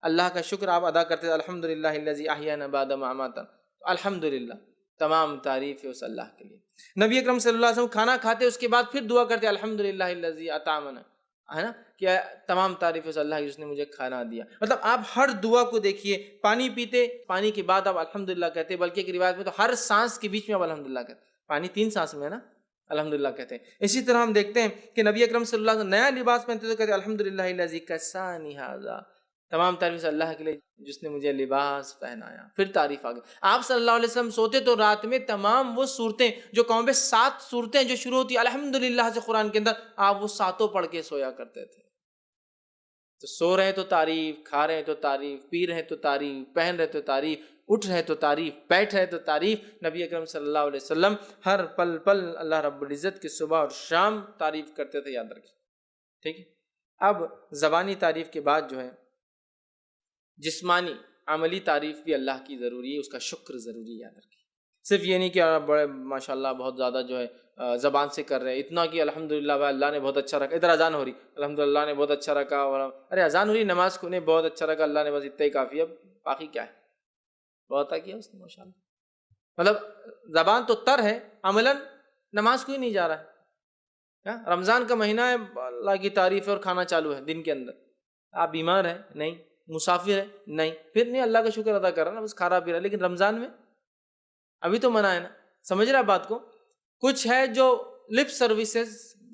اللہ کا شکر آپ ادا کرتے تھے، الحمدللہ الذی احیانا بعد ما اماتنا، الحمدللہ، تمام تعریف ہے اس اللہ کے لیے۔ نبی اکرم صلی اللہ علیہ وسلم کھانا کھاتے اس کے بعد پھر دعا کرتے الحمدللہ الذی اطعمنا، ہے نا، کہ تمام تعریف اس اللہ کی جس نے مجھے کھانا دیا۔ مطلب آپ ہر دعا کو دیکھیے، پانی پیتے، پانی کے بعد آپ الحمدللہ کہتے، بلکہ ایک روایت میں تو ہر سانس کے بیچ میں آپ الحمدللہ کہتے، پانی 3 سانس میں ہے نا، الحمدللہ کہتے ہیں۔ اسی طرح ہم دیکھتے ہیں کہ نبی اکرم صلی اللہ علیہ وسلم نیا لباس پہنتے تو کہتے الحمدللہ الذی کسانی ھذا، تمام تعریف اللہ کے لیے جس نے مجھے لباس پہنایا۔ پھر تعریف آگے، آپ صلی اللہ علیہ وسلم سوتے تو رات میں تمام وہ صورتیں جو قوم میں 7 صورتیں جو شروع ہوتی الحمدللہ سے قرآن کے اندر، آپ وہ 7 پڑھ کے سویا کرتے تھے۔ تو سو رہے تو تعریف، کھا رہے تو تعریف، پی رہے تو تعریف، پہن رہے تو تعریف، اٹھ رہے تو تعریف، بیٹھ رہے تو تعریف۔ نبی اکرم صلی اللہ علیہ وسلم ہر پل پل اللہ رب العزت کی صبح اور شام تعریف کرتے تھے، یاد رکھیں، ٹھیک ہے۔ اب زبانی تعریف کے بعد جو ہے جسمانی عملی تعریف بھی اللہ کی ضروری ہے، اس کا شکر ضروری ہے، یاد رکھیں۔ صرف یہ نہیں کہ بڑے ماشاءاللہ بہت زیادہ جو ہے زبان سے کر رہے ہیں، اتنا کہ الحمدللہ بھائی اللہ نے بہت اچھا رکھا، ادھر اذان ہو رہی الحمدللہ اللہ نے بہت اچھا رکھا، ارے اذان ہو رہی نماز کو نہیں بہت اچھا رکھا اللہ نے، بس اتنا ہی کافی ہے، باقی کیا ہے، بہت کیا اس نے ماشاءاللہ۔ مطلب زبان تو تر ہے، عملاً نماز کو ہی نہیں جا رہا ہے۔ رمضان کا مہینہ ہے، اللہ کی تعریف ہے اور کھانا چالو ہے دن کے اندر۔ آپ بیمار ہیں؟ نہیں۔ مسافر ہے؟ نہیں۔ پھر نہیں اللہ کا شکر ادا کر رہا نا، بس کھا رہا پی رہا۔ لیکن رمضان میں ابھی تو منع ہے نا، سمجھ رہا بات کو۔ کچھ ہے جو لپ سروسز،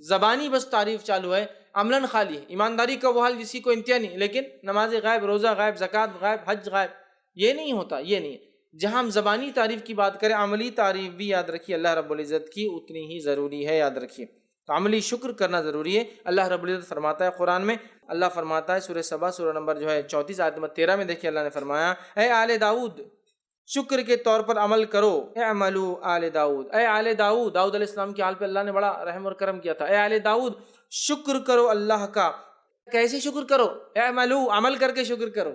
زبانی بس تعریف چالو ہے، عملاً خالی ہے۔ ایمانداری کا وہ حال جسی کو انتہا نہیں، لیکن نماز غائب، روزہ غائب، زکوٰۃ غائب، حج غائب، یہ نہیں ہوتا، یہ نہیں ہے۔ جہاں ہم زبانی تعریف کی بات کریں، عملی تعریف بھی یاد رکھیے اللہ رب العزت کی اتنی ہی ضروری ہے، یاد رکھیے۔ تو عملی شکر کرنا ضروری ہے۔ اللہ رب العزت فرماتا ہے قرآن میں، اللہ فرماتا ہے سورہ سبا سورہ نمبر جو ہے 34 آیت نمبر 13 میں دیکھیے اللہ نے فرمایا، اے آل داؤد شکر کے طور پر عمل کرو، اعملوا آل داؤد، اے آل داؤد، داؤد علیہ السلام کی آل پہ اللہ نے بڑا رحم اور کرم کیا تھا۔ اے آل داؤد شکر کرو اللہ کا۔ کیسے شکر کرو؟ اعملوا، عمل کر کے شکر کرو،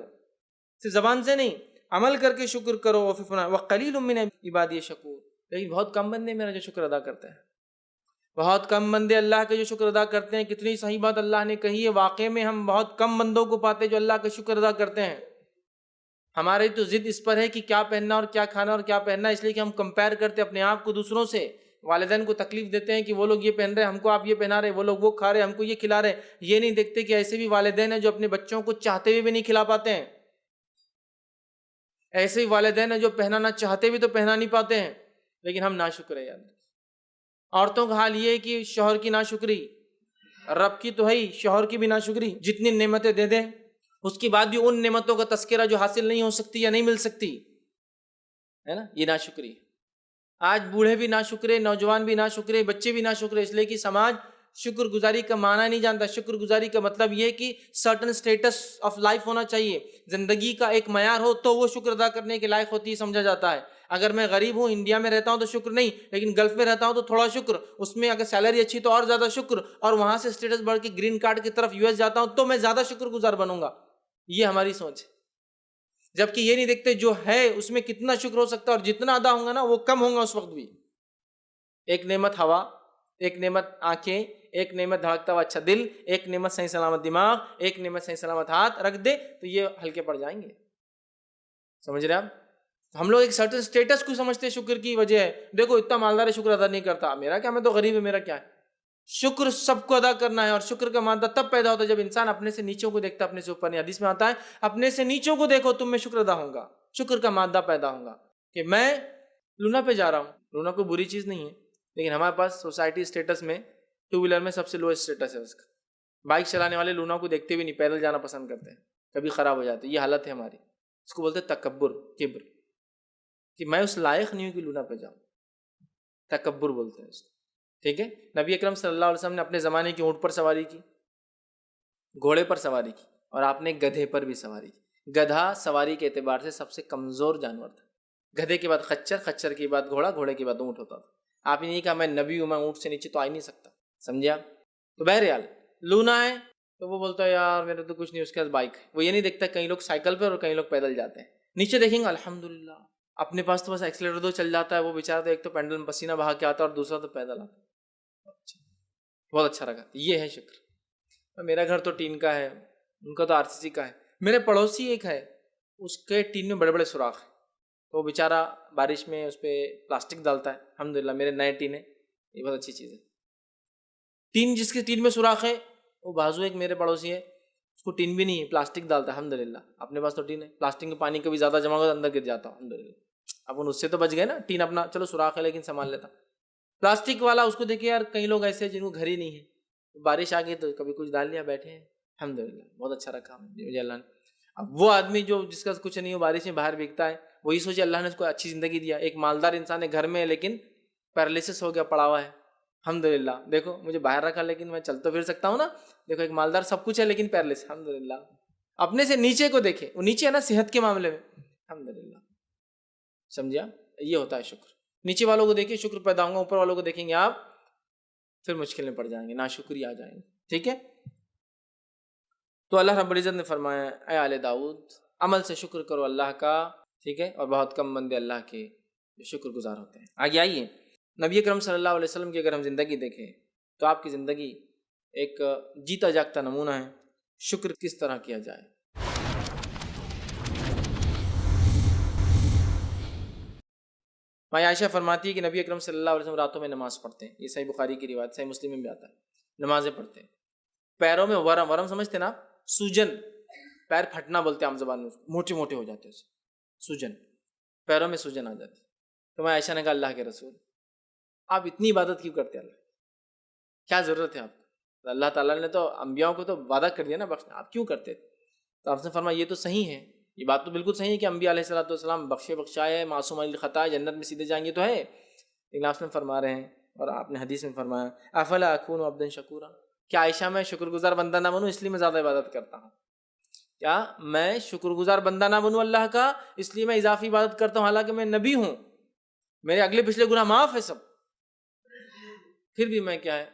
صرف زبان سے نہیں، عمل کر کے شکر کرو۔ وقلیل من عبادی شکور، لیکن بہت کم بندے میرا جو شکر ادا کرتے ہیں، بہت کم بندے اللہ کے جو شکر ادا کرتے ہیں۔ کتنی صحیح بات اللہ نے کہی ہے، واقعے میں ہم بہت کم بندوں کو پاتے جو اللہ کا شکر ادا کرتے ہیں۔ ہماری تو ضد اس پر ہے کہ کیا پہننا اور کیا کھانا اور کیا پہننا، اس لیے کہ ہم کمپیئر کرتے اپنے آپ کو دوسروں سے، والدین کو تکلیف دیتے ہیں کہ وہ لوگ یہ پہن رہے ہیں، ہم کو آپ یہ پہنا رہے، وہ لوگ وہ کھا رہے ہیں، ہم کو یہ کھلا رہے ہیں۔ یہ نہیں دیکھتے کہ ایسے بھی والدین ہیں جو اپنے بچوں کو چاہتے ہوئے بھی نہیں کھلا پاتے ہیں، ایسے ہی والدین ہیں جو پہنانا چاہتے بھی تو پہنا نہیں پاتے ہیں، لیکن ہم ناشکر ہیں۔ یاد عورتوں کا حال یہ ہے کہ شوہر کی ناشکری، رب کی تو ہے ہی، شوہر کی بھی ناشکری۔ جتنی نعمتیں دے دیں اس کے بعد بھی ان نعمتوں کا تذکرہ جو حاصل نہیں ہو سکتی یا نہیں مل سکتی ہے نا، یہ ناشکری. آج بوڑھے بھی ناشکرے، نوجوان بھی ناشکرے، بچے بھی ناشکرے، اس لیے کہ سماج شکر گزاری کا معنی نہیں جانتا. شکر گزاری کا مطلب یہ کہ سرٹن سٹیٹس آف لائف ہونا چاہیے، زندگی کا ایک معیار ہو تو وہ شکر ادا کرنے کے لائق ہوتی ہے، سمجھا جاتا ہے. اگر میں غریب ہوں، انڈیا میں رہتا ہوں تو شکر نہیں، لیکن گلف میں رہتا ہوں تو تھوڑا شکر، اس میں اگر سیلری اچھی تو اور زیادہ شکر، اور وہاں سے سٹیٹس بڑھ کے گرین کارڈ کی طرف US جاتا ہوں تو میں زیادہ شکر گزار بنوں گا. یہ ہماری سوچ ہے. جبکہ یہ نہیں دیکھتے جو ہے اس میں کتنا شکر ہو سکتا ہے، اور جتنا ادا ہوں گا نا وہ کم ہوں گا اس وقت بھی. ایک نعمت ہوا، ایک نعمت آنکھیں، ایک نعمت دھڑکتا ہوا اچھا دل، ایک نعمت صحیح سلامت دماغ، ایک نعمت صحیح سلامت ہاتھ رکھ دے تو یہ ہلکے پڑ جائیں گے. سمجھ رہے آپ؟ ہم لوگ ایک سرٹن سٹیٹس کو سمجھتے شکر کی وجہ ہے. دیکھو اتنا مالدار ہے شکر ادا نہیں کرتا، میرا کیا، میں تو غریب ہے، میرا کیا ہے. شکر سب کو ادا کرنا ہے، اور شکر کا مادہ تب پیدا ہوتا ہے جب انسان اپنے سے نیچوں کو دیکھتا ہے، اپنے سے اوپر نہیں. حدیث میں آتا ہے اپنے سے نیچوں کو دیکھو تم میں شکر ادا ہوگا، شکر کا مادہ پیدا ہوگا. کہ میں لونا پہ جا رہا ہوں، لونا کوئی بری چیز نہیں ہے، لیکن ہمارے پاس سوسائٹی سٹیٹس میں ٹو ویلر میں سب سے لوئسٹ سٹیٹس ہے اس کا. بائک چلانے والے لونا کو دیکھتے بھی نہیں، پیدل جانا پسند کرتے ہیں، کبھی خراب ہو جاتے. یہ حالت ہے ہماری. اس کو بولتے ہیں تکبر، کبر، کہ میں اس لائق نہیں ہوں کہ لونا پہ جاؤں. تکبر بولتے ہیں اس کو. ٹھیک ہے. نبی اکرم صلی اللہ علیہ وسلم نے اپنے زمانے کی اونٹ پر سواری کی، گھوڑے پر سواری کی، اور آپ نے گدھے پر بھی سواری کی. گدھا سواری کے اعتبار سے سب سے کمزور جانور تھا. گدھے کے بعد خچر، خچر کے بعد گھوڑا، گھوڑے کے بعد اونٹ ہوتا تھا. آپ نے نہیں کہا میں نبی ہوں، میں اونٹ سے نیچے تو آ ہی نہیں سکتا. سمجھے آپ؟ تو بہرحال لونا ہے تو وہ بولتا ہے یار میرا تو کچھ نہیں، اس کے پاس بائک ہے. وہ یہ نہیں دیکھتا کئی لوگ سائیکل پر اور کئی لوگ پیدل جاتے ہیں. نیچے دیکھیں گے الحمدللہ اپنے پاس تو بس ایکسیلیٹر دو چل جاتا ہے، وہ بیچارہ تو ایک تو پینڈل میں پسینہ بہا کے آتا ہے اور دوسرا تو پیدل آتا ہے. بہت اچھا لگا. یہ ہے شکر. میرا گھر تو ٹین کا ہے، ان کا تو RCC کا ہے. میرے پڑوسی ایک ہے، اس کے ٹین میں بڑے بڑے سوراخ ہیں، تو وہ بیچارہ بارش میں اس پہ پلاسٹک ڈالتا ہے. الحمدللہ میرے نئے ٹین ہے، یہ بہت اچھی چیز ہے. ٹین جس کے ٹین میں سوراخ ہے، وہ بازو ایک میرے پڑوسی ہے، اس کو ٹین بھی نہیں ہے، پلاسٹک ڈالتا ہے. الحمدللہ اپنے پاس تو ٹین ہے. پلاسٹک میں پانی کبھی زیادہ جمع ہوگا تو اندر گر جاتا ہے. الحمدللہ اب اس سے تو بچ گئے نا. ٹین اپنا چلو سوراخ ہے لیکن سنبھال لیتا. پلاسٹک والا اس کو دیکھے یار کئی لوگ ایسے ہیں جن کو گھر ہی نہیں ہے، بارش آ گئی تو کبھی کچھ ڈال لیا، بیٹھے ہیں. الحمدللہ بہت اچھا رکھا مجھے اللہ نے. اب وہ آدمی جو جس کا کچھ نہیں ہو، بارش میں باہر بھیگتا ہے، وہی سوچے اللہ نے اس کو اچھی زندگی دیا. ایک مالدار انسان ہے، گھر میں ہے لیکن پیرالسس ہو گیا، پڑا ہوا ہے. الحمدللہ دیکھو مجھے باہر رکھا لیکن میں چل تو پھر سکتا ہوں نا. دیکھو ایک مالدار سب کچھ ہے لیکن پیرالسس. الحمدللہ اپنے سے نیچے کو دیکھے، وہ نیچے ہے نا صحت کے معاملے میں. الحمدللہ سمجھا؟ یہ ہوتا ہے شکر. نیچے والوں کو دیکھیے شکر پیدا ہوگا، اوپر والوں کو دیکھیں گے آپ پھر مشکل میں پڑ جائیں گے، ناشکری آ جائیں گے. ٹھیک ہے. تو اللہ رب العزت نے فرمایا اے آل داؤد عمل سے شکر کرو اللہ کا. ٹھیک ہے. اور بہت کم بندے اللہ کے جو شکر گزار ہوتے ہیں. آگے آئیے نبی اکرم صلی اللہ علیہ وسلم کی اگر ہم زندگی دیکھیں تو آپ کی زندگی ایک جیتا جاگتا نمونہ ہے شکر کس طرح کیا جائے. ماں عائشہ فرماتی ہے کہ نبی اکرم صلی اللہ علیہ وسلم راتوں میں نماز پڑھتے ہیں. یہ صحیح بخاری کی روایت، صحیح مسلم میں بھی آتا ہے. نمازیں پڑھتے ہیں، پیروں میں ورم، ورم سمجھتے نا، سوجن، پیر پھٹنا بولتے ہیں عام زبان میں، موٹے موٹے ہو جاتے ہیں، سوجن، پیروں میں سوجن آ جاتی. تو میں عائشہ نے کہا اللہ کے رسول آپ اتنی عبادت کیوں کرتے ہیں؟ اللہ کیا ضرورت ہے آپ کو؟ اللہ تعالیٰ نے تو انبیاؤں کو تو وعدہ کر دیا نا بخشنا، آپ کیوں کرتے؟ تو آپ نے فرمایا یہ تو صحیح ہے، یہ بات تو بالکل صحیح ہے کہ انبیاء علیہ السلام بخشے بخشائے، معصوم عن الخطا، جنت میں سیدھے جائیں گے تو ہے. لیکن آپ نے فرما رہے ہیں اور آپ نے حدیث میں فرمایا افلا اکون عبدا شکورا، کیا عائشہ میں شکر گزار بندہ نہ بنوں اس لیے میں زیادہ عبادت کرتا ہوں؟ کیا میں شکر گزار بندہ نہ بنوں اللہ کا اس لیے میں اضافی عبادت کرتا ہوں حالانکہ میں نبی ہوں، میرے اگلے پچھلے گناہ معاف ہے سب، پھر بھی میں کیا ہے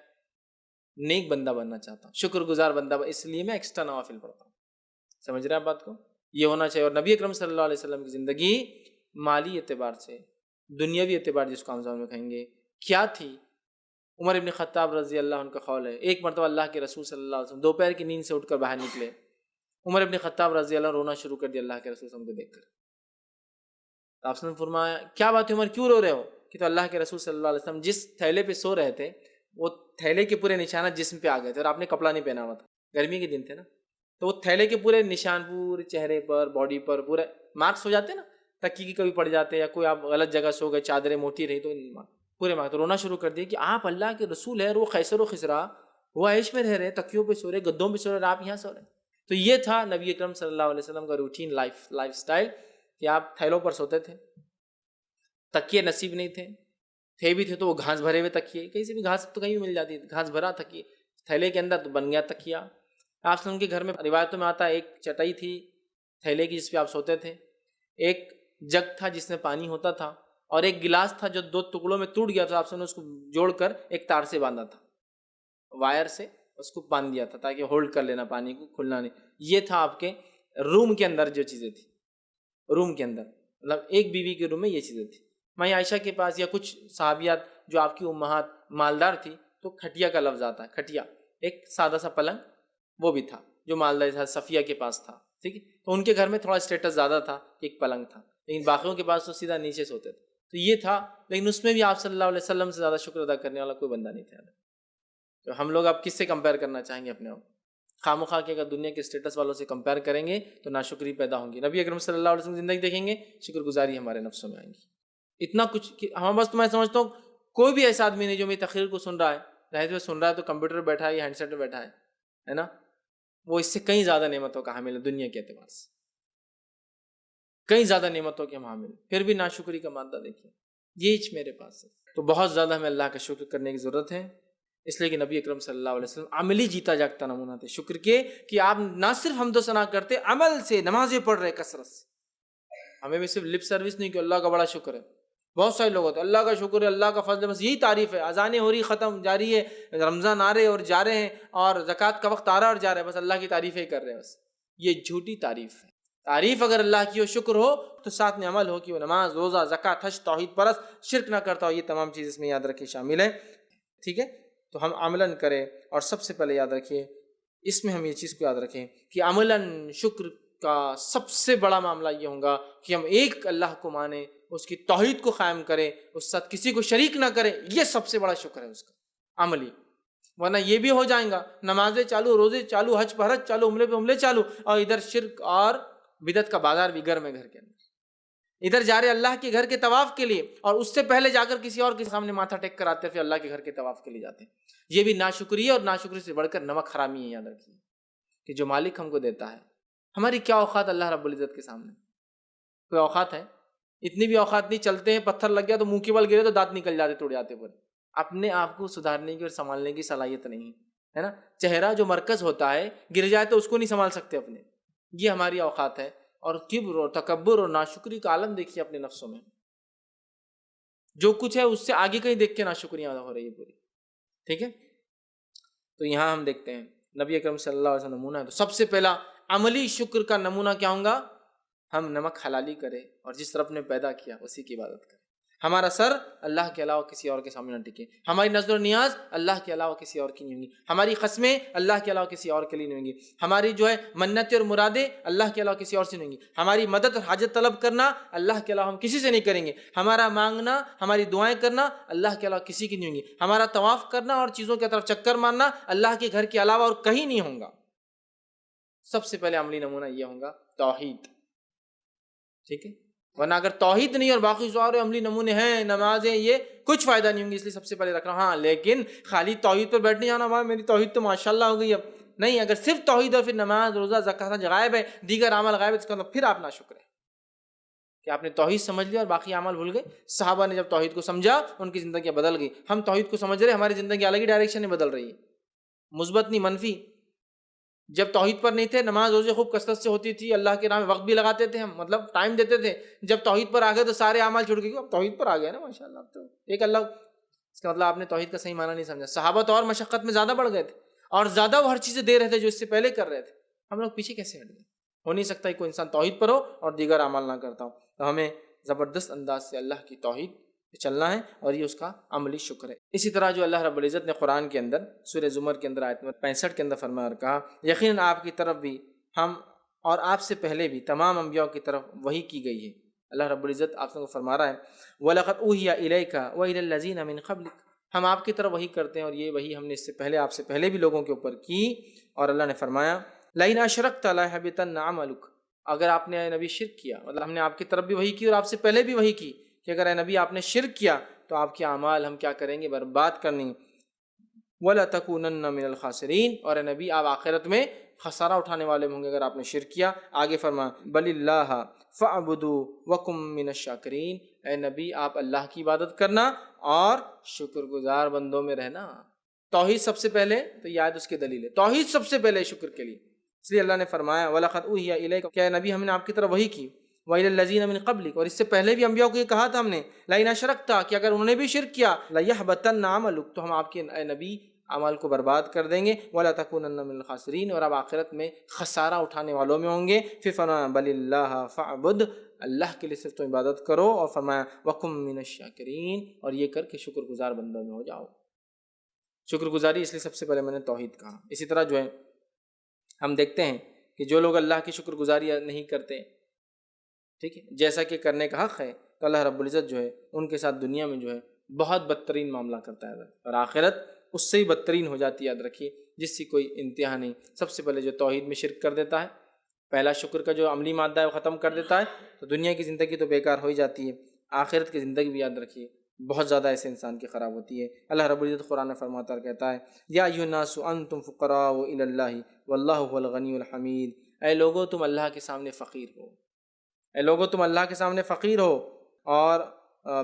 نیک بندہ بننا چاہتا ہوں، شکر گزار بندہ اس لیے میں ایکسٹرا نوافل پڑھتا ہوں. سمجھ رہے ہیں بات کو؟ یہ ہونا چاہیے. اور نبی اکرم صلی اللہ علیہ وسلم کی زندگی مالی اعتبار سے، دنیاوی اعتبار جس کو ہم زبان میں کہیں گے کیا تھی. عمر ابن خطاب رضی اللہ عنہ کا قول ہے ایک مرتبہ اللہ کے رسول صلی اللہ علیہ وسلم دوپہر کی نیند سے اٹھ کر باہر نکلے. عمر ابن خطاب رضی اللہ عنہ رونا شروع کر دیا اللہ کے رسول صلی اللہ علیہ وسلم کو دیکھ کر. آپ نے فرمایا کیا بات ہے عمر کیوں رو رہے ہو؟ کہ تو اللہ کے رسول صلی اللہ علیہ وسلم جس تھیلے پہ سو رہے تھے وہ تھیلے کے پورے نشانات جسم پہ آ گئے تھے اور آپ نے کپڑا نہیں پہنا ہوا تھا، گرمی کے دن تھے نا، تو وہ تھیلے کے پورے نشان پورے چہرے پر باڈی پر پورے مارکس ہو جاتے نا، تکی کی کبھی پڑ جاتے یا کوئی آپ غلط جگہ سو گئے، چادریں موٹی رہی تو پورے مارکس. تو رونا شروع کر دیا کہ آپ اللہ کے رسول ہیں اور وہ خیسر و خسرا وہ عیش میں رہ رہے، تکیوں پہ سو رہے، گدوں پہ سو رہے، آپ یہاں سو رہے. تو یہ تھا نبی اکرم صلی اللہ علیہ وسلم کا روٹین لائف سٹائل کہ آپ تھیلوں پر سوتے تھے، تکیے نصیب نہیں تھے بھی تھے تو وہ گھاس بھرے ہوئے تکیے، کہیں سے بھی گھاس تو کہیں بھی مل جاتی تھی، گھاس بھرا تکیے تھیلے کے اندر تو بن گیا تکیا۔ آپ سے ان کے گھر میں روایتوں میں آتا ہے ایک چٹائی تھی تھیلے کی جس پہ آپ سوتے تھے، ایک جگ تھا جس میں پانی ہوتا تھا، اور ایک گلاس تھا جو 2 ٹکڑوں میں ٹوٹ گیا تھا، آپ نے اس کو جوڑ کر ایک تار سے باندھا تھا، وائر سے اس کو باندھ دیا تھا تاکہ ہولڈ کر لینا پانی کو، کھلنا نہیں۔ یہ تھا آپ کے روم کے اندر جو چیزیں تھیں، روم کے اندر مطلب ایک بیوی کے روم میں یہ چیزیں تھیں۔ ماں عائشہ کے پاس یا کچھ صحابیات جو آپ کی امہات مالدار تھی تو کھٹیا کا لفظ آتا ہے، کھٹیا ایک سادہ سا پلنگ وہ بھی تھا جو مالدار تھا، صفیہ کے پاس تھا، ٹھیک ہے، تو ان کے گھر میں تھوڑا اسٹیٹس زیادہ تھا کہ ایک پلنگ تھا، لیکن باقیوں کے پاس تو سیدھا نیچے سوتے تھے۔ تو یہ تھا، لیکن اس میں بھی آپ صلی اللہ علیہ وسلم سے زیادہ شکر ادا کرنے والا کوئی بندہ نہیں تھا۔ تو ہم لوگ اب کس سے کمپیئر کرنا چاہیں گے اپنے آپ؟ خواہ کے اگر دنیا کے اسٹیٹس والوں سے کمپیئر کریں گے تو ناشکری پیدا ہوں گی۔ نبی اکرم صلی اللہ علیہ وسلم زندگی دیکھیں گے، شکر گزاری ہمارے نفسوں میں آئیں گی۔ اتنا کچھ کہ ہم بس، تو میں سمجھتا ہوں کوئی بھی ایسا آدمی نہیں جو میری تقریر کو سن رہا ہے، ظاہر ہے سن رہا ہے تو کمپیوٹر پہ بیٹھا ہے یا ہینڈ سیٹ پہ بیٹھا ہے نا، وہ اس سے کئی زیادہ نعمتوں کا حامل ہے دنیا کے اعتبار سے، کئی زیادہ نعمتوں کے ہم حامل ہیں، پھر بھی ناشکری کا مادہ دیکھیے، یہ میرے پاس ہے۔ تو بہت زیادہ ہمیں اللہ کا شکر کرنے کی ضرورت ہے، اس لیے کہ نبی اکرم صلی اللہ علیہ وسلم عملی جیتا جاگتا نمونہ تھے شکر کے، کہ آپ نہ صرف حمد و ثنا کرتے، عمل سے نمازیں پڑھ رہے کثرت سے۔ ہمیں بھی صرف لپ سروس نہیں کہ اللہ کا بڑا شکر ہے، بہت سارے لوگ ہوتے ہیں اللہ کا شکر ہے، اللہ کا فضل ہے، بس یہی تعریف ہے، اذانیں ہو رہی ختم جاری ہے، رمضان آ رہے اور جا رہے ہیں، اور زکوٰۃ کا وقت آ رہا اور جا رہا ہے، بس اللہ کی تعریفیں کر رہے ہیں، بس یہ جھوٹی تعریف ہے۔ تعریف اگر اللہ کی ہو، شکر ہو، تو ساتھ میں عمل ہو کہ وہ نماز، روزہ، زکوٰۃ، حج، توحید پرست، شرک نہ کرتا ہو، یہ تمام چیز اس میں یاد رکھیں شامل ہے، ٹھیک ہے۔ تو ہم عملاً کریں، اور سب سے پہلے یاد رکھیے، اس میں ہم یہ چیز کو یاد رکھیں کہ عملاً شکر کا سب سے بڑا معاملہ یہ ہوگا کہ ہم ایک اللہ کو مانیں، اس کی توحید کو قائم کریں، اس ساتھ کسی کو شریک نہ کریں، یہ سب سے بڑا شکر ہے اس کا عملی۔ ورنہ یہ بھی ہو جائیں گا، نمازیں چالو، روزے چالو، حج پر حج چالو، عمرے پہ عمرے چالو، اور ادھر شرک اور بدعت کا بازار بھی گھر میں، گھر کے اندر ادھر جا رہے اللہ کے گھر کے طواف کے لیے، اور اس سے پہلے جا کر کسی اور کے سامنے ماتھا ٹیک کر آتے، پھر اللہ کے گھر کے طواف کے لیے جاتے ہیں۔ یہ بھی ناشکری ہے، اور ناشکری سے بڑھ کر نمک حرامی ہے۔ یاد رکھیے کہ جو مالک ہم کو دیتا ہے، ہماری کیا اوقات اللہ رب العزت کے سامنے؟ کوئی اوقات ہے؟ اتنی بھی اوقات نہیں، چلتے ہیں پتھر لگ گیا تو منہ کے بل گرے تو دانت نکل جاتے، ٹوٹ جاتے پورے۔ اپنے آپ کو سدھارنے کی اور سنبھالنے کی صلاحیت نہیں ہے نا۔ چہرہ جو مرکز ہوتا ہے، گر جائے تو اس کو نہیں سنبھال سکتے اپنے، یہ ہماری اوقات ہے۔ اور کبر اور تکبر اور ناشکری کا عالم دیکھیے اپنے نفسوں میں، جو کچھ ہے اس سے آگے کہیں دیکھ کے ناشکریاں ہو رہی ہے پوری، ٹھیک ہے۔ تو یہاں ہم دیکھتے ہیں نبی اکرم صلی اللہ علیہ وسلم نمونہ ہے، تو سب سے پہلا عملی شکر کا نمونہ کیا ہوگا؟ ہم نمک حلالی کریں، اور جس طرف نے پیدا کیا اسی کی عبادت کریں۔ ہمارا سر اللہ کے علاوہ کسی اور کے سامنے نہ ٹکے، ہماری نظر و نیاز اللہ کے علاوہ کسی اور کی نہیں ہوں گی، ہماری قسمیں اللہ کے علاوہ کسی اور کے لیے نہیں ہوں گی، ہماری جو ہے منتیں اور مرادیں اللہ کے علاوہ کسی اور سے نہیں ہوں گی، ہماری مدد اور حاجت طلب کرنا اللہ کے علاوہ ہم کسی سے نہیں کریں گے، ہمارا مانگنا، ہماری دعائیں کرنا اللہ کے علاوہ کسی کی نہیں ہوں گی، ہمارا طواف کرنا اور چیزوں کی طرف چکر مارنا اللہ کے گھر کے علاوہ اور کہیں نہیں ہوگا۔ سب سے پہلے عملی نمونہ یہ ہوگا توحید، ٹھیک ہے۔ ورنہ اگر توحید نہیں اور باقی سارے عملی نمونے ہیں، نمازیں، یہ کچھ فائدہ نہیں ہوں گی، اس لیے سب سے پہلے رکھنا۔ ہاں لیکن خالی توحید پر بیٹھنے جانا، بھائی میری توحید تو ماشاءاللہ ہو گئی، اب نہیں، اگر صرف توحید اور پھر نماز، روزہ، زکوٰۃ غائب ہے، دیگر اعمال غائب ہے، اس کا مطلب پھر آپ ناشکر ہیں کہ آپ نے توحید سمجھ لیا اور باقی اعمال بھول گئے۔ صحابہ نے جب توحید کو سمجھا ان کی زندگیاں بدل گئی، ہم توحید کو سمجھ رہے، ہماری زندگی الگ ہی ڈائریکشن میں بدل رہی ہے، مثبت نہیں منفی۔ جب توحید پر نہیں تھے، نماز روزے خوب کثرت سے ہوتی تھی، اللہ کے نام وقت بھی لگاتے تھے ہم، مطلب ٹائم دیتے تھے۔ جب توحید پر آ گئے تو سارے اعمال چھوڑ گئے، اب توحید پر آ گئے نا ماشاءاللہ، اب تو ایک اللہ، اس کا مطلب آپ نے توحید کا صحیح معنی نہیں سمجھا۔ صحابہ تو اور مشقت میں زیادہ بڑھ گئے تھے، اور زیادہ وہ ہر چیزیں دے رہے تھے جو اس سے پہلے کر رہے تھے، ہم لوگ پیچھے کیسے ہٹ گئے؟ ہو نہیں سکتا کوئی انسان توحید پر ہو اور دیگر اعمال نہ کرتا ہو۔ تو ہمیں زبردست انداز سے اللہ کی توحید پہ چلنا ہے، اور یہ اس کا عملی شکر ہے۔ اسی طرح جو اللہ رب العزت نے قرآن کے اندر سورہ زمر کے اندر آیت نمبر 65 کے اندر فرمایا اور کہا، یقیناً آپ کی طرف بھی ہم اور آپ سے پہلے بھی تمام انبیاء کی طرف وحی کی گئی ہے۔ اللہ رب العزت آپ سے فرما رہا ہے، وَلَقَدْ أُوحِيَ إِلَيْكَ وَإِلَى الَّذِينَ مِنْ قَبْلِكَ، ہم آپ کی طرف وحی کرتے ہیں، اور یہ وحی ہم نے اس سے پہلے آپ سے پہلے بھی لوگوں کے اوپر کی۔ اور اللہ نے فرمایا، لَئِنْ أَشْرَكْتَ لَيَحْبِطَنَّ عَمَلُكَ، اگر آپ نے اے نبی شرک کیا، مطلب ہم نے آپ کی طرف بھی وحی کی اور آپ سے پہلے بھی وحی کی کہ اگر اے نبی آپ نے شرک کیا تو آپ کے اعمال ہم کیا کریں گے؟ برباد کریں گے۔ وَلَتَكُونَنَّ مِنَ الْخَاسِرِينَ، اور اے نبی آپ آخرت میں خسارہ اٹھانے والے ہوں گے اگر آپ نے شرک کیا۔ آگے فرمایا بل اللہ فاعبدوا وکم من الشاکرین، اے نبی آپ اللہ کی عبادت کرنا اور شکر گزار بندوں میں رہنا۔ توحید سب سے پہلے، تو یہ آیت اس کی دلیل ہے، توحید سب سے پہلے شکر کے لیے، اس لیے اللہ نے فرمایا وَلَقَدْ أُوحِيَ إِلَيْكَ، کہ اے نبی ہم نے آپ کی طرف وحی کی، وَإِلَى الَّذِينَ مِن قَبْلِكَ، اور اس سے پہلے بھی انبیاء کو یہ کہا تھا ہم نے لَئِنْ أَشْرَكْتَ، کہ اگر انہوں نے بھی شرک کیا لَيَحْبَطَنَّ عَمَلُكَ، تو ہم آپ کے اے نبی عمل کو برباد کر دیں گے، وَلَا تَكُونَنَّ مِنَ الْخَاسِرِينَ، اور اب آخرت میں خسارہ اٹھانے والوں میں ہوں گے۔ پھر فرمایا بَلِ اللَّهَ فَاعْبُدْ، اللہ کے لیے صرف تم عبادت کرو، اور فرمایا وَكُن مِنَ الشَّاكِرِينَ، اور یہ کر کے شکر گزار بندوں میں ہو جاؤ۔ شکر گزاری اس لیے سب سے پہلے میں نے توحید کہا۔ اسی طرح جو ہے ہم دیکھتے ہیں کہ جو لوگ اللہ کی شکر گزاری نہیں کرتے، ٹھیک ہے، جیسا کہ کرنے کا حق ہے، تو اللہ رب العزت جو ہے ان کے ساتھ دنیا میں جو ہے بہت بدترین معاملہ کرتا ہے، اور آخرت اس سے ہی بدترین ہو جاتی ہے، یاد رکھیے، جس کی کوئی انتہا نہیں۔ سب سے پہلے جو توحید میں شرک کر دیتا ہے، پہلا شکر کا جو عملی مادہ ہے وہ ختم کر دیتا ہے، تو دنیا کی زندگی تو بیکار ہو ہی جاتی ہے، آخرت کی زندگی بھی یاد رکھیے بہت زیادہ ایسے انسان کی خراب ہوتی ہے۔ اللہ رب العزت قرآن میں فرماتا ہے، کہتا ہے یا ایھا الناس انتم فقراء الی اللہ واللہ هو الغنی الحمید، اے لوگو تم اللہ کے سامنے فقیر ہو، اے لوگو تم اللہ کے سامنے فقیر ہو، اور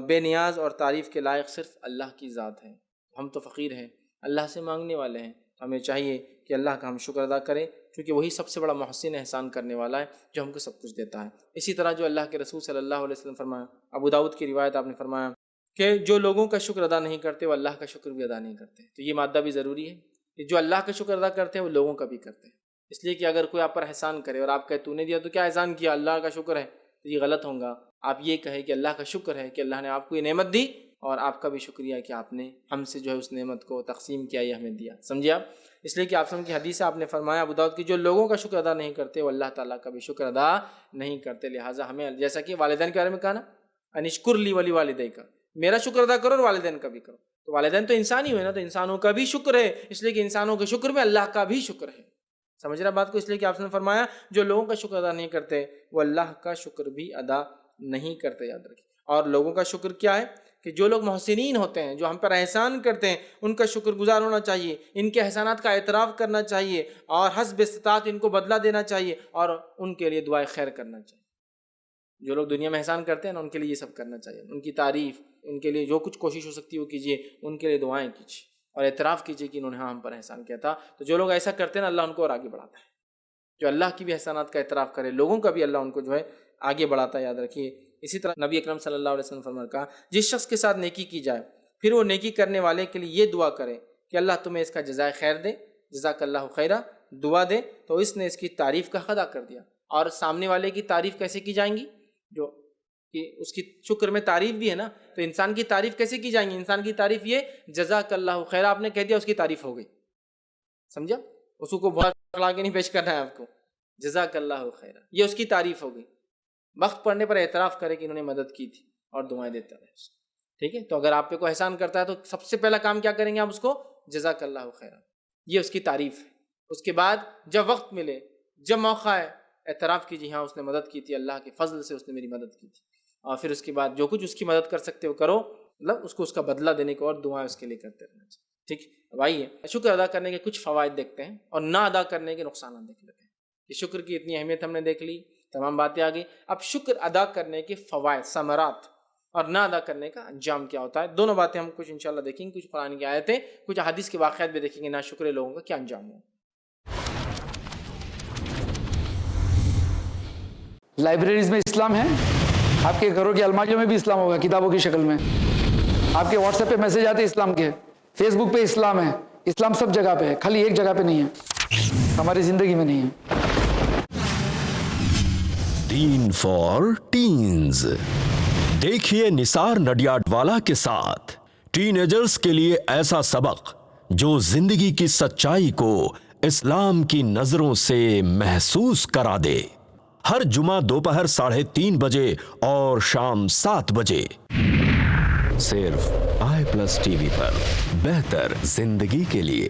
بے نیاز اور تعریف کے لائق صرف اللہ کی ذات ہے۔ ہم تو فقیر ہیں، اللہ سے مانگنے والے ہیں، ہمیں چاہیے کہ اللہ کا ہم شکر ادا کریں، کیونکہ وہی سب سے بڑا محسن احسان کرنے والا ہے جو ہم کو سب کچھ دیتا ہے۔ اسی طرح جو اللہ کے رسول صلی اللہ علیہ وسلم فرمایا، ابو داؤد کی روایت آپ نے فرمایا کہ جو لوگوں کا شکر ادا نہیں کرتے وہ اللہ کا شکر بھی ادا نہیں کرتے۔ تو یہ مادہ بھی ضروری ہے کہ جو اللہ کا شکر ادا کرتے ہیں وہ لوگوں کا بھی کرتے ہیں، اس لیے کہ اگر کوئی آپ پر احسان کرے اور آپ کہے تو نے دیا تو کیا احسان کیا، اللہ کا شکر ہے، تو یہ غلط ہوگا۔ آپ یہ کہیں کہ اللہ کا شکر ہے کہ اللہ نے آپ کو یہ نعمت دی، اور آپ کا بھی شکریہ کہ آپ نے ہم سے جو ہے اس نعمت کو تقسیم کیا، یہ ہمیں دیا، سمجھے آپ؟ اس لیے کہ آپ کی حدیث آپ نے فرمایا ابو داؤد کی، جو لوگوں کا شکر ادا نہیں کرتے وہ اللہ تعالیٰ کا بھی شکر ادا نہیں کرتے۔ لہٰذا ہمیں جیسا کہ والدین کے بارے میں کہا نا، انشکر لی ولی والدیک، میرا شکر ادا کرو اور والدین کا بھی کرو، تو والدین تو انسان ہی ہوئے نا، تو انسانوں کا بھی شکر ہے، اس لیے کہ انسانوں کے شکر میں اللہ کا بھی شکر ہے، سمجھ رہا بات کو؟ اس لیے کہ آپ نے فرمایا جو لوگوں کا شکر ادا نہیں کرتے وہ اللہ کا شکر بھی ادا نہیں کرتے، یاد رکھیں۔ اور لوگوں کا شکر کیا ہے کہ جو لوگ محسنین ہوتے ہیں، جو ہم پر احسان کرتے ہیں، ان کا شکر گزار ہونا چاہیے، ان کے احسانات کا اعتراف کرنا چاہیے، اور حسب استطاعت ان کو بدلہ دینا چاہیے، اور ان کے لیے دعائے خیر کرنا چاہیے۔ جو لوگ دنیا میں احسان کرتے ہیں نا، ان کے لیے یہ سب کرنا چاہیے، ان کی تعریف، ان کے لیے جو کچھ کوشش ہو سکتی ہے وہ کیجیے، ان کے لیے دعائیں کیجیے اور اعتراف کیجیے کہ انہوں نے ہم پر احسان کیا تھا۔ تو جو لوگ ایسا کرتے ہیں نا، اللہ ان کو اور آگے بڑھاتا ہے، جو اللہ کی بھی احسانات کا اعتراف کرے، لوگوں کا بھی اللہ ان کو جو ہے آگے بڑھاتا ہے، یاد رکھیے۔ اسی طرح نبی اکرم صلی اللہ علیہ وسلم فرمایا، کہا جس شخص کے ساتھ نیکی کی جائے پھر وہ نیکی کرنے والے کے لیے یہ دعا کرے کہ اللہ تمہیں اس کا جزائے خیر دے، جزاک اللہ خیرہ، دعا دے، تو اس نے اس کی تعریف کا حق ادا کر دیا۔ اور سامنے والے کی تعریف کیسے کی جائیں گی؟ جو کہ اس کی شکر میں تعریف بھی ہے نا، تو انسان کی تعریف کیسے کی جائیں گی؟ انسان کی تعریف یہ جزاک اللہ خیرہ آپ نے کہہ دیا، اس کی تعریف ہو گئی، سمجھا؟ اس کو بہت لا کے نہیں پیش کرنا ہے آپ کو، جزاک اللہ خیرہ، یہ اس کی تعریف ہو گئی۔ وقت پڑنے پر اعتراف کرے کہ انہوں نے مدد کی تھی اور دعائیں دیتا رہے، ٹھیک ہے؟ تو اگر آپ پہ کوئی احسان کرتا ہے تو سب سے پہلا کام کیا کریں گے آپ؟ اس کو جزاک اللہ خیرہ، یہ اس کی تعریف ہے۔ اس کے بعد جب وقت ملے، جب موقع ہے، اعتراف کیجیے ہاں اس نے مدد کی تھی، اللہ کے فضل سے اس نے میری مدد کی تھی، اور پھر اس کے بعد جو کچھ اس کی مدد کر سکتے ہو کرو، مطلب اس کو اس کا بدلہ دینے کو اور دعائیں اس کے لیے کرتے رہنا چاہیے، ٹھیک؟ اب آئیے شکر ادا کرنے کے کچھ فوائد دیکھتے ہیں اور نہ ادا کرنے کے نقصانات دیکھ لیتے ہیں۔ کہ شکر کی اتنی اہمیت ہم نے دیکھ لی، تمام باتیں آ گئی، اب شکر ادا کرنے کے فوائد، ثمرات، اور نہ ادا کرنے کا انجام کیا ہوتا ہے، دونوں باتیں ہم کچھ انشاءاللہ دیکھیں گے، کچھ قرآن کی آیتیں، کچھ حدیث کے واقعات بھی دیکھیں گے، نہ شکر لوگوں کا کیا انجام ہو۔ لائبریریز میں اسلام ہے، آپ کے گھروں کی الماریوں میں بھی اسلام ہوگا کتابوں کی شکل میں، آپ کے واٹس ایپ پہ میسج آتے اسلام کے، فیس بک پہ اسلام ہے، اسلام سب جگہ پہ ہے، خالی ایک جگہ پہ نہیں ہے، ہماری زندگی میں نہیں ہے۔ دین فار ٹینز، دیکھیے نثار نڈیاڈوالا کے ساتھ ٹین ایجرز کے لیے ایسا سبق جو زندگی کی سچائی کو اسلام کی نظروں سے محسوس کرا دے، ہر جمعہ دوپہر 3:30 بجے اور شام 7 بجے، صرف آئی پلس ٹی وی پر، بہتر زندگی کے لیے۔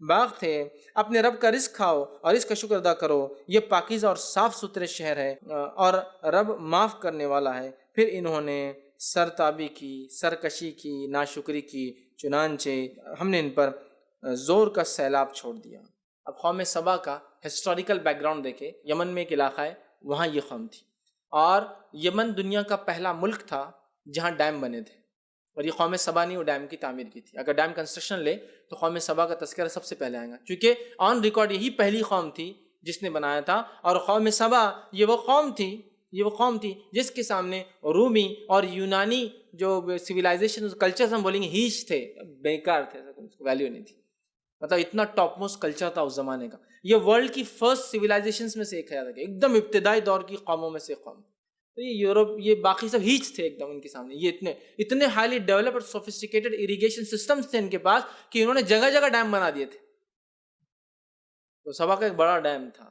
باغ تھے، اپنے رب کا رزق کھاؤ اور اس کا شکر ادا کرو، یہ پاکیزہ اور صاف ستھرے شہر ہے اور رب معاف کرنے والا ہے۔ پھر انہوں نے سرتابی کی، سرکشی کی، ناشکری کی، چنانچہ ہم نے ان پر زور کا سیلاب چھوڑ دیا۔ اب قوم سبا کا ہسٹوریکل بیک گراؤنڈ دیکھیں، یمن میں ایک علاقہ ہے، وہاں یہ قوم تھی، اور یمن دنیا کا پہلا ملک تھا جہاں ڈیم بنے تھے، اور یہ قوم سبا نے وہ ڈیم کی تعمیر کی تھی۔ اگر ڈیم کنسٹرکشن لے تو قوم سبا کا تذکرہ سب سے پہلے آئے گا، کیونکہ آن ریکارڈ یہی پہلی قوم تھی جس نے بنایا تھا، اور قوم سبا یہ وہ قوم تھی جس کے سامنے رومی اور یونانی جو سویلائزیشن کلچرز ہم بولیں گے ہیچ تھے، بیکار تھے، ویلیو نہیں تھی، مطلب اتنا ٹاپ موسٹ کلچر تھا اس زمانے کا۔ یہ ورلڈ کی فرسٹ سویلائزیشنز میں سے ایک ہے، ایک دم ابتدائی دور کی قوموں میں سے ایک قوم۔ تو یہ یورپ، یہ باقی سب ہیچ تھے ایک دم ان کے سامنے، یہ اتنے ہائیلی ڈیولپڈ اور سوفسٹیکیٹڈ اریگیشن سسٹمز تھے ان کے پاس کہ انہوں نے جگہ جگہ ڈیم بنا دیے تھے۔ تو سبا کا ایک بڑا ڈیم تھا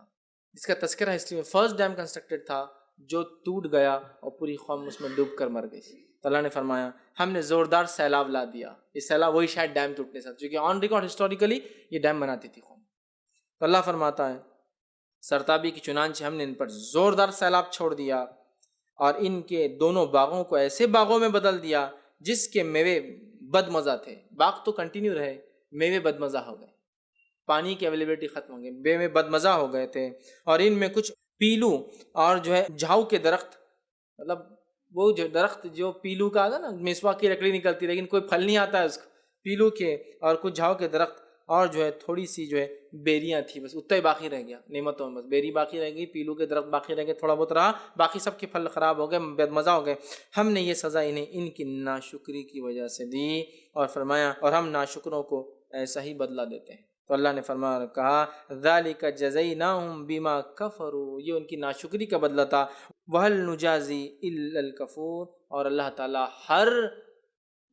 جس کا تذکرہ ہسٹری میں فرسٹ ڈیم کنسٹرکٹڈ تھا، جو ٹوٹ گیا اور پوری قوم اس میں ڈوب کر مر گئی۔ تو اللہ نے فرمایا ہم نے زوردار سیلاب لا دیا، یہ سیلاب وہی شاید ڈیم ٹوٹنے سے، کیونکہ آن ریکارڈ ہسٹوریکلی یہ ڈیم بناتی تھی قوم۔ تو اللہ فرماتا ہے سرتابی کی، چنانچہ ہم نے ان پر زوردار سیلاب چھوڑ دیا اور ان کے دونوں باغوں کو ایسے باغوں میں بدل دیا جس کے میوے بد مزہ تھے۔ باغ تو کنٹینیو رہے، میوے بد مزہ ہو گئے، پانی کی اویلیبلٹی ختم ہو گئی، میوے بد مزہ ہو گئے تھے، اور ان میں کچھ پیلو اور جو ہے جھاؤ کے درخت، مطلب وہ جو درخت جو پیلو کا آگا نا، مسواک کی لکڑی نکلتی لیکن کوئی پھل نہیں آتا ہے اس کو، پیلو کے اور کچھ جھاؤ کے درخت، اور جو ہے تھوڑی سی جو ہے بیریاں تھی، بس اتنا ہی باقی رہ گیا نعمتوں میں، بس بیری باقی رہ گئی، پیلو کے درخت باقی رہ گئے، تھوڑا بہت رہا، باقی سب کے پھل خراب ہو گئے، بد مزہ ہو گئے۔ ہم نے یہ سزا انہیں ان کی ناشکری کی وجہ سے دی، اور فرمایا اور ہم ناشکروں کو ایسا ہی بدلہ دیتے ہیں۔ تو اللہ نے فرمایا اور کہا ذَلِكَ جَزَيْنَاهُمْ بِمَا كَفَرُوا، یہ ان کی ناشکری کا بدلہ تھا، وَهَلْ نُجَازِي إِلَّا الْكَفُورَ، اور اللہ تعالیٰ ہر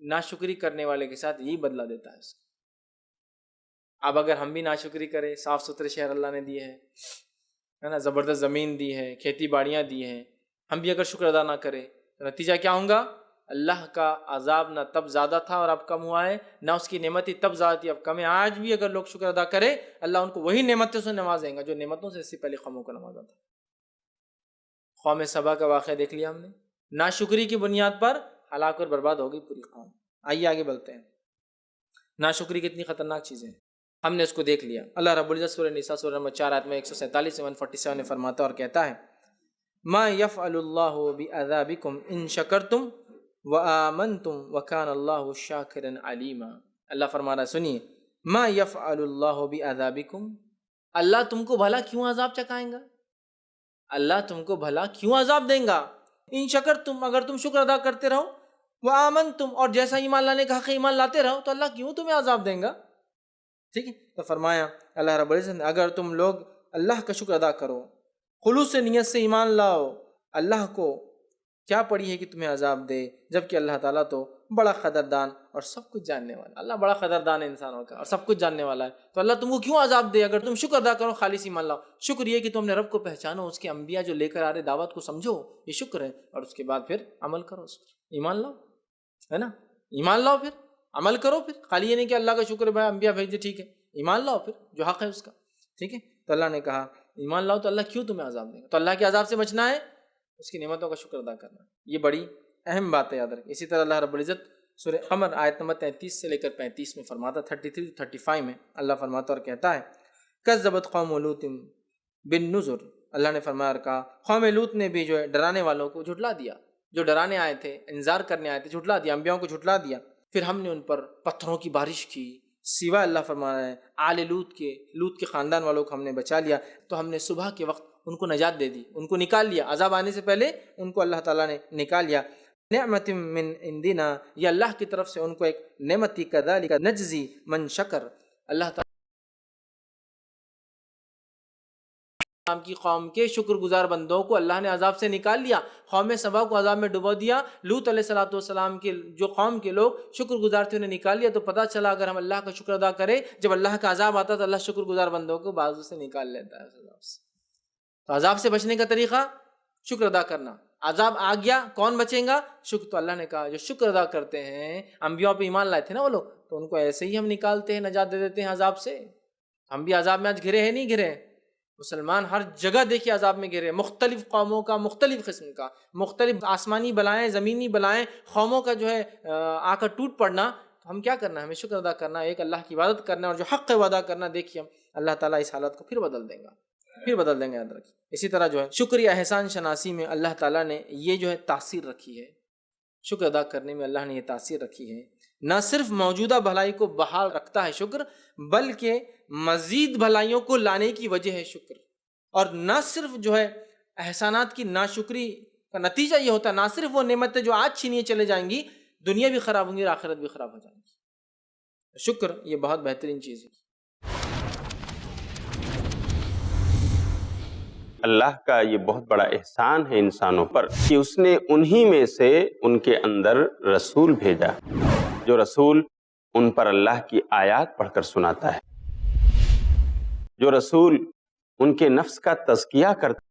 ناشکری کرنے والے کے ساتھ یہی بدلہ دیتا ہے اس کو۔ اب اگر ہم بھی ناشکری کریں، صاف ستھرے شہر اللہ نے دیے ہیں، ہے نا، زبردست زمین دی ہے، کھیتی باڑیاں دی ہیں، ہم بھی اگر شکر ادا نہ کریں تو نتیجہ کیا ہوگا؟ اللہ کا عذاب نہ تب زیادہ تھا اور اب کم ہوا ہے، نہ اس کی نعمتیں تب زیادہ تھی اب کم ہے۔ آج بھی اگر لوگ شکر ادا کریں، اللہ ان کو وہی نعمتوں سے نوازیں گا جو نعمتوں سے اس سے پہلے قوموں کو نوازا تھا۔ قوم سبا کا واقعہ دیکھ لیا ہم نے، ناشکری کی بنیاد پر ہلاک اور برباد ہو گئی پوری قوم۔ آئیے آگے بڑھتے ہیں، ناشکری کتنی خطرناک چیزیں ہیں ہم نے اس کو دیکھ لیا۔ اللہ رب العزت سورہ نساء سورہ نمبر 4 آیت میں 147 سے 147 میں فرماتا اور کہتا ہے ما یفعل اللہ بعذابکم ان شکرتم وآمنتم وکان اللہ شاکرا علیما۔ اللہ فرما رہا ہے، سنیے، ما یفعل اللہ بعذابکم، اللہ تم کو بھلا کیوں عذاب چکائیں گا، اللہ تم کو بھلا کیوں عذاب دیں گا، ان شکرتم، اگر تم شکر ادا کرتے رہو، وآمنتم، اور جیسا ایمان لانے کا حق ایمان لاتے رہو، تو اللہ کیوں تمہیں عذاب دیں گا۔ ٹھیک ہے، تو فرمایا اللہ رب العزت نے اگر تم لوگ اللہ کا شکر ادا کرو، خلوص نیت سے ایمان لاؤ، اللہ کو کیا پڑی ہے کہ تمہیں عذاب دے، جبکہ اللہ تعالیٰ تو بڑا قدردان اور سب کچھ جاننے والا، اللہ بڑا قدردان ہے انسانوں کا اور سب کچھ جاننے والا ہے، تو اللہ تم کو کیوں عذاب دے اگر تم شکر ادا کرو، خالص ایمان لاؤ۔ شکر یہ کہ تم نے رب کو پہچانو، اس کے انبیاء جو لے کر آ رہے دعوت کو سمجھو، یہ شکر ہے، اور اس کے بعد پھر عمل کرو، اس پر ایمان لاؤ، ہے نا، ایمان لاؤ، پھر عمل کرو، پھر خالی یہ نہیں کہ اللہ کا شکر ہے بھائی انبیاء بھیج دے، ٹھیک ہے، ایمان لاؤ پھر جو حق ہے اس کا، ٹھیک ہے۔ تو اللہ نے کہا ایمان لاؤ تو اللہ کیوں تمہیں عذاب دے گا، تو اللہ کے عذاب سے بچنا ہے، اس کی نعمتوں کا شکر ادا کرنا، یہ بڑی اہم بات ہے، یاد رکھیں۔ اسی طرح اللہ رب العزت سورہ قمر آیت نمبر 33 سے لے کر 35 میں فرماتا، 33 35 میں اللہ فرماتا اور کہتا ہے کذبت قوم لوط بالنذر، اللہ نے فرمایا اور کہا قوم لوط نے بھی جو ہے ڈرانے والوں کو جھٹلا دیا، جو ڈرانے آئے تھے، انذار کرنے آئے تھے، جھٹلا دیا، انبیاءوں کو جھٹلا دیا، پھر ہم نے ان پر پتھروں کی بارش کی، سوائے اللہ فرما رہا ہے آل لوط کے خاندان والوں کو ہم نے بچا لیا، تو ہم نے صبح کے وقت ان کو نجات دے دی، ان کو نکال لیا، عذاب آنے سے پہلے ان کو اللہ تعالیٰ نے نکال لیا۔ نعمت من عندنا، یہ اللہ کی طرف سے ان کو ایک نعمتی کذالک نجزی من شکر، اللہ تعالیٰ کی قوم کے شکر گزار بندوں کو اللہ نے عذاب سے نکال لیا، قوم سبا کو عذاب میں ڈبو دیا، لوط علیہ السلام کے جو قوم کے لوگ شکر گزار تھے انہیں نکال لیا۔ تو پتہ چلا اگر ہم اللہ کا شکر ادا کریں، جب اللہ کا عذاب آتا تو اللہ شکر گزار بندوں کو بازو سے نکال لیتا ہے عذاب سے۔ تو عذاب سے بچنے کا طریقہ شکر ادا کرنا، عذاب آ گیا کون بچیں گا؟ شکر، تو اللہ نے کہا جو شکر ادا کرتے ہیں، انبیاء پہ ایمان لائے تھے نا وہ لوگ، تو ان کو ایسے ہی ہم نکالتے ہیں، نجات دے دیتے ہیں عذاب سے۔ ہم بھی عذاب میں آج گھرے ہیں نہیں گھرے ہیں؟ مسلمان ہر جگہ دیکھیے عذاب میں گھرے ہیں، مختلف قوموں کا، مختلف قسم کا، مختلف آسمانی بلائیں، زمینی بلائیں، قوموں کا جو ہے آ کر ٹوٹ پڑنا. تو ہم کیا کرنا ہے؟ ہمیں شکر ادا کرنا ہے، ایک اللہ کی عبادت کرنا ہے، اور جو حق ہے وہ ادا کرنا. دیکھیے ہم اللہ تعالیٰ اس حالت کو پھر بدل دیں گا، پھر بدل دیں گے، یاد رکھیے. اسی طرح جو ہے شکر یا احسان شناسی میں اللہ تعالیٰ نے یہ جو ہے تاثیر رکھی ہے، شکر ادا کرنے میں اللہ نے یہ تاثیر رکھی ہے. نہ صرف موجودہ بھلائی کو بحال رکھتا ہے شکر، بلکہ مزید بھلائیوں کو لانے کی وجہ ہے شکر. اور نہ صرف جو ہے احسانات کی ناشکری کا نتیجہ یہ ہوتا ہے، نہ صرف وہ نعمتیں جو آج چھینیے چلے جائیں گی، دنیا بھی خراب ہوں گی اور آخرت بھی خراب ہو جائیں گی. شکر یہ بہت بہترین چیز ہے. اللہ کا یہ بہت بڑا احسان ہے انسانوں پر کہ اس نے انہی میں سے ان کے اندر رسول بھیجا، جو رسول ان پر اللہ کی آیات پڑھ کر سناتا ہے، جو رسول ان کے نفس کا تزکیہ کرتا ہے.